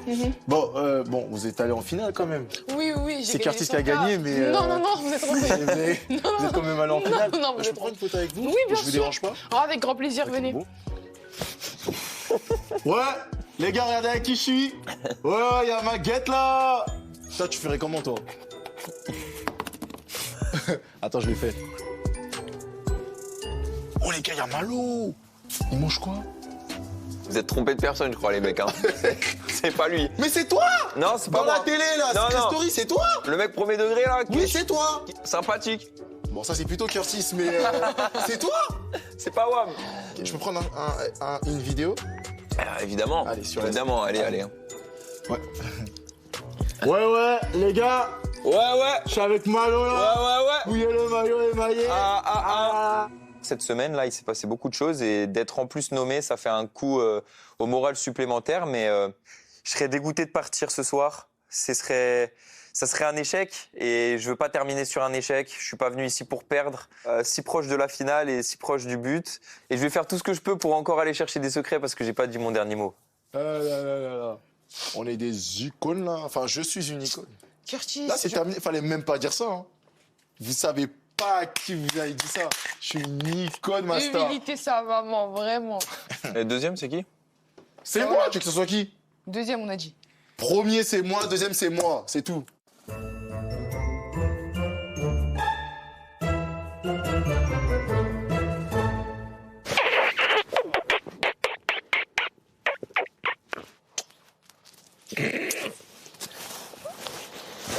[SPEAKER 13] Bon, vous êtes allé en finale quand même.
[SPEAKER 10] Oui, j'ai
[SPEAKER 13] C'est
[SPEAKER 10] gagné
[SPEAKER 13] Curtis qui a
[SPEAKER 10] 100K.
[SPEAKER 13] gagné, mais.
[SPEAKER 10] Non, vous êtes trompés.
[SPEAKER 13] Vous êtes quand même allé en finale.
[SPEAKER 10] Non,
[SPEAKER 13] Je prends une photo avec vous?
[SPEAKER 10] Oui, bien sûr.
[SPEAKER 13] Je vous dérange pas?
[SPEAKER 10] Oh, avec grand plaisir, venez.
[SPEAKER 13] Bon. Ouais, les gars, regardez avec qui je suis. Ouais, y a Maguette là. Toi, tu ferais comment, toi? Attends, je l'ai fait. Oh, les gars, y a Malo. Il mange quoi?
[SPEAKER 11] Vous êtes trompés de personne, je crois, les mecs. Hein. C'est pas lui.
[SPEAKER 13] Mais c'est toi!
[SPEAKER 11] Non, c'est pas
[SPEAKER 13] Dans
[SPEAKER 11] moi.
[SPEAKER 13] la télé, là, Secret Story, c'est toi!
[SPEAKER 11] Le mec premier degré, là.
[SPEAKER 13] Oui, c'est toi!
[SPEAKER 11] Sympathique.
[SPEAKER 13] Bon, ça, c'est plutôt Curtis, mais c'est toi!
[SPEAKER 11] C'est pas Wam.
[SPEAKER 13] Okay, je peux prendre une vidéo?
[SPEAKER 11] Évidemment.
[SPEAKER 13] Allez, sur
[SPEAKER 11] évidemment, allez.
[SPEAKER 13] Ouais. Ouais, les gars!
[SPEAKER 11] Ouais.
[SPEAKER 13] Je suis avec Malo, là!
[SPEAKER 11] Ouais.
[SPEAKER 13] Mouillez le maillot émaillé!
[SPEAKER 11] Cette semaine, là, il s'est passé beaucoup de choses et d'être en plus nommé, ça fait un coup au moral supplémentaire, mais je serais dégoûté de partir ce soir. Ça serait un échec et je veux pas terminer sur un échec. Je suis pas venu ici pour perdre, si proche de la finale et si proche du but. Et je vais faire tout ce que je peux pour encore aller chercher des secrets parce que j'ai pas dit mon dernier mot.
[SPEAKER 13] Là. On est des icônes, là. Enfin, je suis une icône.
[SPEAKER 10] Curtis.
[SPEAKER 13] Là, c'est terminé. Fallait même pas dire ça. Hein. Vous savez pas à qui vous avez dit ça. Je suis une icône, ma star.
[SPEAKER 10] Humilité, sa maman, vraiment.
[SPEAKER 11] Et deuxième, c'est qui?
[SPEAKER 13] C'est moi, tu veux que ce soit qui?
[SPEAKER 10] Deuxième, on a dit.
[SPEAKER 13] Premier, c'est moi. Deuxième, c'est moi. C'est tout.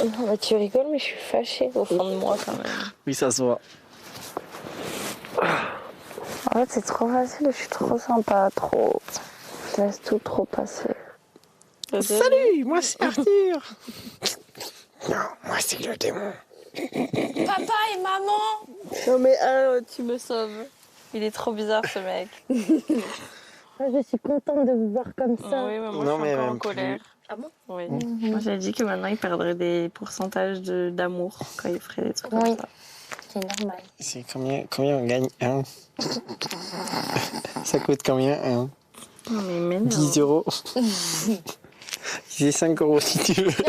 [SPEAKER 7] Non, bah, tu rigoles, mais je suis fâchée au fond de moi quand même.
[SPEAKER 6] Oui, ça se voit.
[SPEAKER 7] En fait, c'est trop facile, je suis trop sympa, trop. Je laisse tout trop passer.
[SPEAKER 16] Salut, moi c'est Arthur. Non, moi c'est le démon.
[SPEAKER 14] Papa et maman.
[SPEAKER 7] Non mais tu me sauves. Il est trop bizarre ce mec.
[SPEAKER 14] Je suis contente de vous voir comme ça.
[SPEAKER 7] Oui, mais moi je suis encore en colère.
[SPEAKER 14] Ah bon?
[SPEAKER 7] Oui. Moi j'ai dit que maintenant il perdrait des pourcentages d'amour quand il ferait des trucs comme ça.
[SPEAKER 14] C'est normal.
[SPEAKER 16] C'est combien on gagne un? Ça coûte combien un?
[SPEAKER 7] Non mais m'énerve.
[SPEAKER 16] 10 euros. C'est 5 euros si tu veux.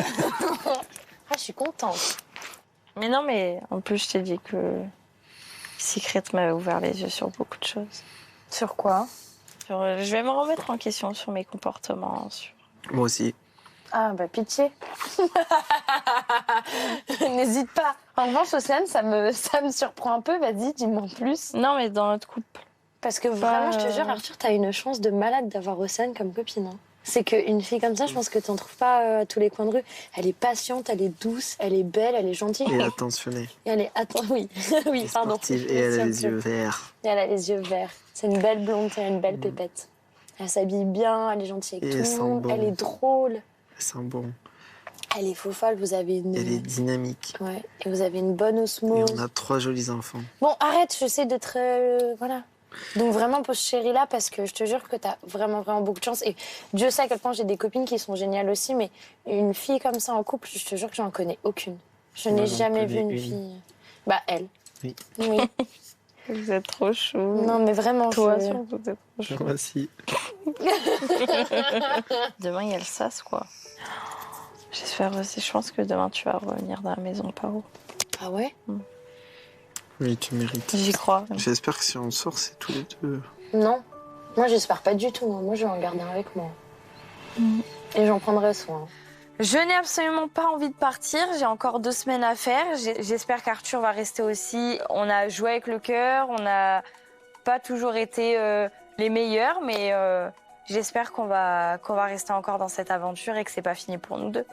[SPEAKER 14] Ah, je suis contente.
[SPEAKER 7] Mais non mais en plus je t'ai dit que Secret m'avait ouvert les yeux sur beaucoup de choses.
[SPEAKER 14] Sur quoi?
[SPEAKER 7] Je vais me remettre en question sur mes comportements.
[SPEAKER 6] Moi aussi.
[SPEAKER 14] Ah, bah pitié. N'hésite pas. En revanche, Océane, ça me surprend un peu. Vas-y, dis-moi en plus.
[SPEAKER 7] Non, mais dans notre couple.
[SPEAKER 14] Parce que vraiment, je te jure, Arthur, t'as une chance de malade d'avoir Océane comme copine. Hein. C'est qu'une fille comme ça, je pense que t'en trouves pas à tous les coins de rue. Elle est patiente, elle est douce, elle est belle, elle est gentille.
[SPEAKER 6] Et attentionnée.
[SPEAKER 14] Et elle est oui, oui, pardon.
[SPEAKER 6] Sportive, et elle a les yeux verts.
[SPEAKER 14] Et elle a les yeux verts. C'est une belle blonde, c'est une belle pépette. Elle s'habille bien, elle est gentille avec
[SPEAKER 6] Et
[SPEAKER 14] tout le monde,
[SPEAKER 6] bon.
[SPEAKER 14] elle est drôle.
[SPEAKER 6] Elle sent bon.
[SPEAKER 14] Elle est faux folle, vous avez une...
[SPEAKER 6] Elle est dynamique.
[SPEAKER 14] Ouais, et vous avez une bonne
[SPEAKER 6] Et
[SPEAKER 14] osmose.
[SPEAKER 6] on a 3 jolis enfants.
[SPEAKER 14] Bon, arrête, j'essaie d'être... voilà. Donc vraiment, pose chérie là, parce que je te jure que t'as vraiment, vraiment beaucoup de chance. Et Dieu sait à quel point j'ai des copines qui sont géniales aussi, mais une fille comme ça en couple, je te jure que j'en connais aucune. Je n'ai jamais vu une fille... Bah, elle.
[SPEAKER 6] Oui.
[SPEAKER 14] Oui.
[SPEAKER 7] Vous êtes trop chou.
[SPEAKER 14] Non, mais vraiment,
[SPEAKER 7] toi, surtout, t'es trop chou.
[SPEAKER 6] Moi aussi.
[SPEAKER 7] Demain, il y a le sas, quoi. J'espère aussi, je pense que demain, tu vas revenir dans la maison, Paro.
[SPEAKER 14] Ah ouais?
[SPEAKER 6] Oui, tu mérites.
[SPEAKER 7] J'y crois.
[SPEAKER 6] J'espère que si on sort, c'est tous les deux.
[SPEAKER 14] Non, moi j'espère pas du tout. Moi je vais en garder un avec moi. Et j'en prendrai soin.
[SPEAKER 7] Je n'ai absolument pas envie de partir. J'ai encore 2 semaines à faire. J'espère qu'Arthur va rester aussi. On a joué avec le cœur. On n'a pas toujours été les meilleurs, mais j'espère qu'on va rester encore dans cette aventure et que c'est pas fini pour nous deux.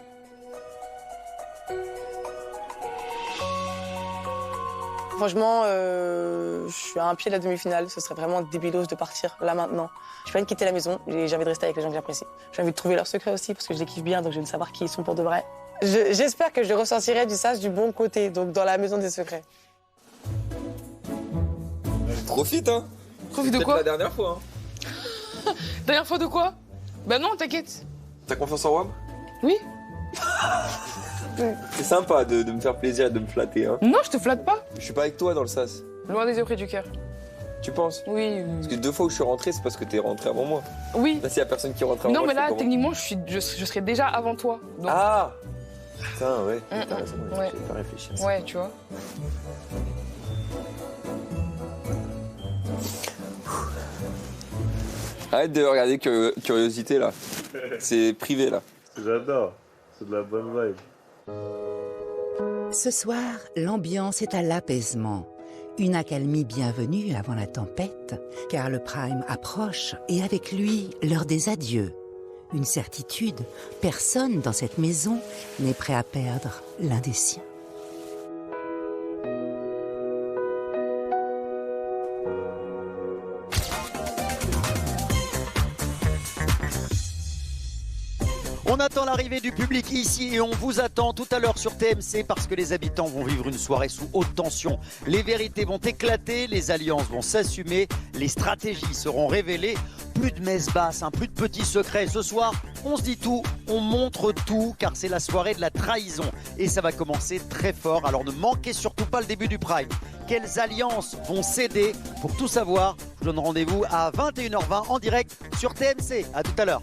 [SPEAKER 2] Franchement, je suis à un pied de la demi-finale. Ce serait vraiment débilos de partir là maintenant. J'ai pas envie de quitter la maison. J'ai envie de rester avec les gens que j'apprécie. J'ai envie de trouver leurs secrets aussi parce que je les kiffe bien, donc je veux savoir qui ils sont pour de vrai. J'espère que je ressentirai du sas du bon côté, donc dans la maison des secrets.
[SPEAKER 11] Profite, hein.
[SPEAKER 10] Profite de
[SPEAKER 11] C'est
[SPEAKER 10] quoi?
[SPEAKER 11] la dernière fois, hein.
[SPEAKER 10] Dernière fois de quoi? Bah non, t'inquiète.
[SPEAKER 11] T'as confiance en Wam?
[SPEAKER 10] Oui.
[SPEAKER 11] C'est sympa de me faire plaisir et de me flatter, hein.
[SPEAKER 10] Non, je te flatte pas.
[SPEAKER 11] Je suis pas avec toi dans le sas.
[SPEAKER 10] Loin des yeux près du cœur.
[SPEAKER 11] Tu penses?
[SPEAKER 10] Oui.
[SPEAKER 11] Parce que 2 fois où je suis rentré, c'est parce que t'es rentré avant moi.
[SPEAKER 10] Oui.
[SPEAKER 11] Là, s'il y a personne qui rentre avant
[SPEAKER 10] Non,
[SPEAKER 11] moi.
[SPEAKER 10] mais là,
[SPEAKER 11] je fais
[SPEAKER 10] techniquement, je serais déjà avant toi. Donc...
[SPEAKER 11] Ah! Putain, ouais. T'as raison,
[SPEAKER 10] ouais.
[SPEAKER 11] j'ai pas réfléchi à ça.
[SPEAKER 10] Ouais, tu vois.
[SPEAKER 11] Arrête de regarder Curiosité, là. C'est privé, là.
[SPEAKER 17] J'adore. C'est de la bonne vibe.
[SPEAKER 1] Ce soir, l'ambiance est à l'apaisement. Une accalmie bienvenue avant la tempête, car le prime approche et avec lui l'heure des adieux. Une certitude, personne dans cette maison n'est prêt à perdre l'un des siens.
[SPEAKER 18] On attend l'arrivée du public ici et on vous attend tout à l'heure sur TMC parce que les habitants vont vivre une soirée sous haute tension. Les vérités vont éclater, les alliances vont s'assumer, les stratégies seront révélées. Plus de messe basse, plus de petits secrets. Ce soir, on se dit tout, on montre tout car c'est la soirée de la trahison. Et ça va commencer très fort, alors ne manquez surtout pas le début du Prime. Quelles alliances vont céder? Pour tout savoir, je vous donne rendez-vous à 21h20 en direct sur TMC. À tout à l'heure.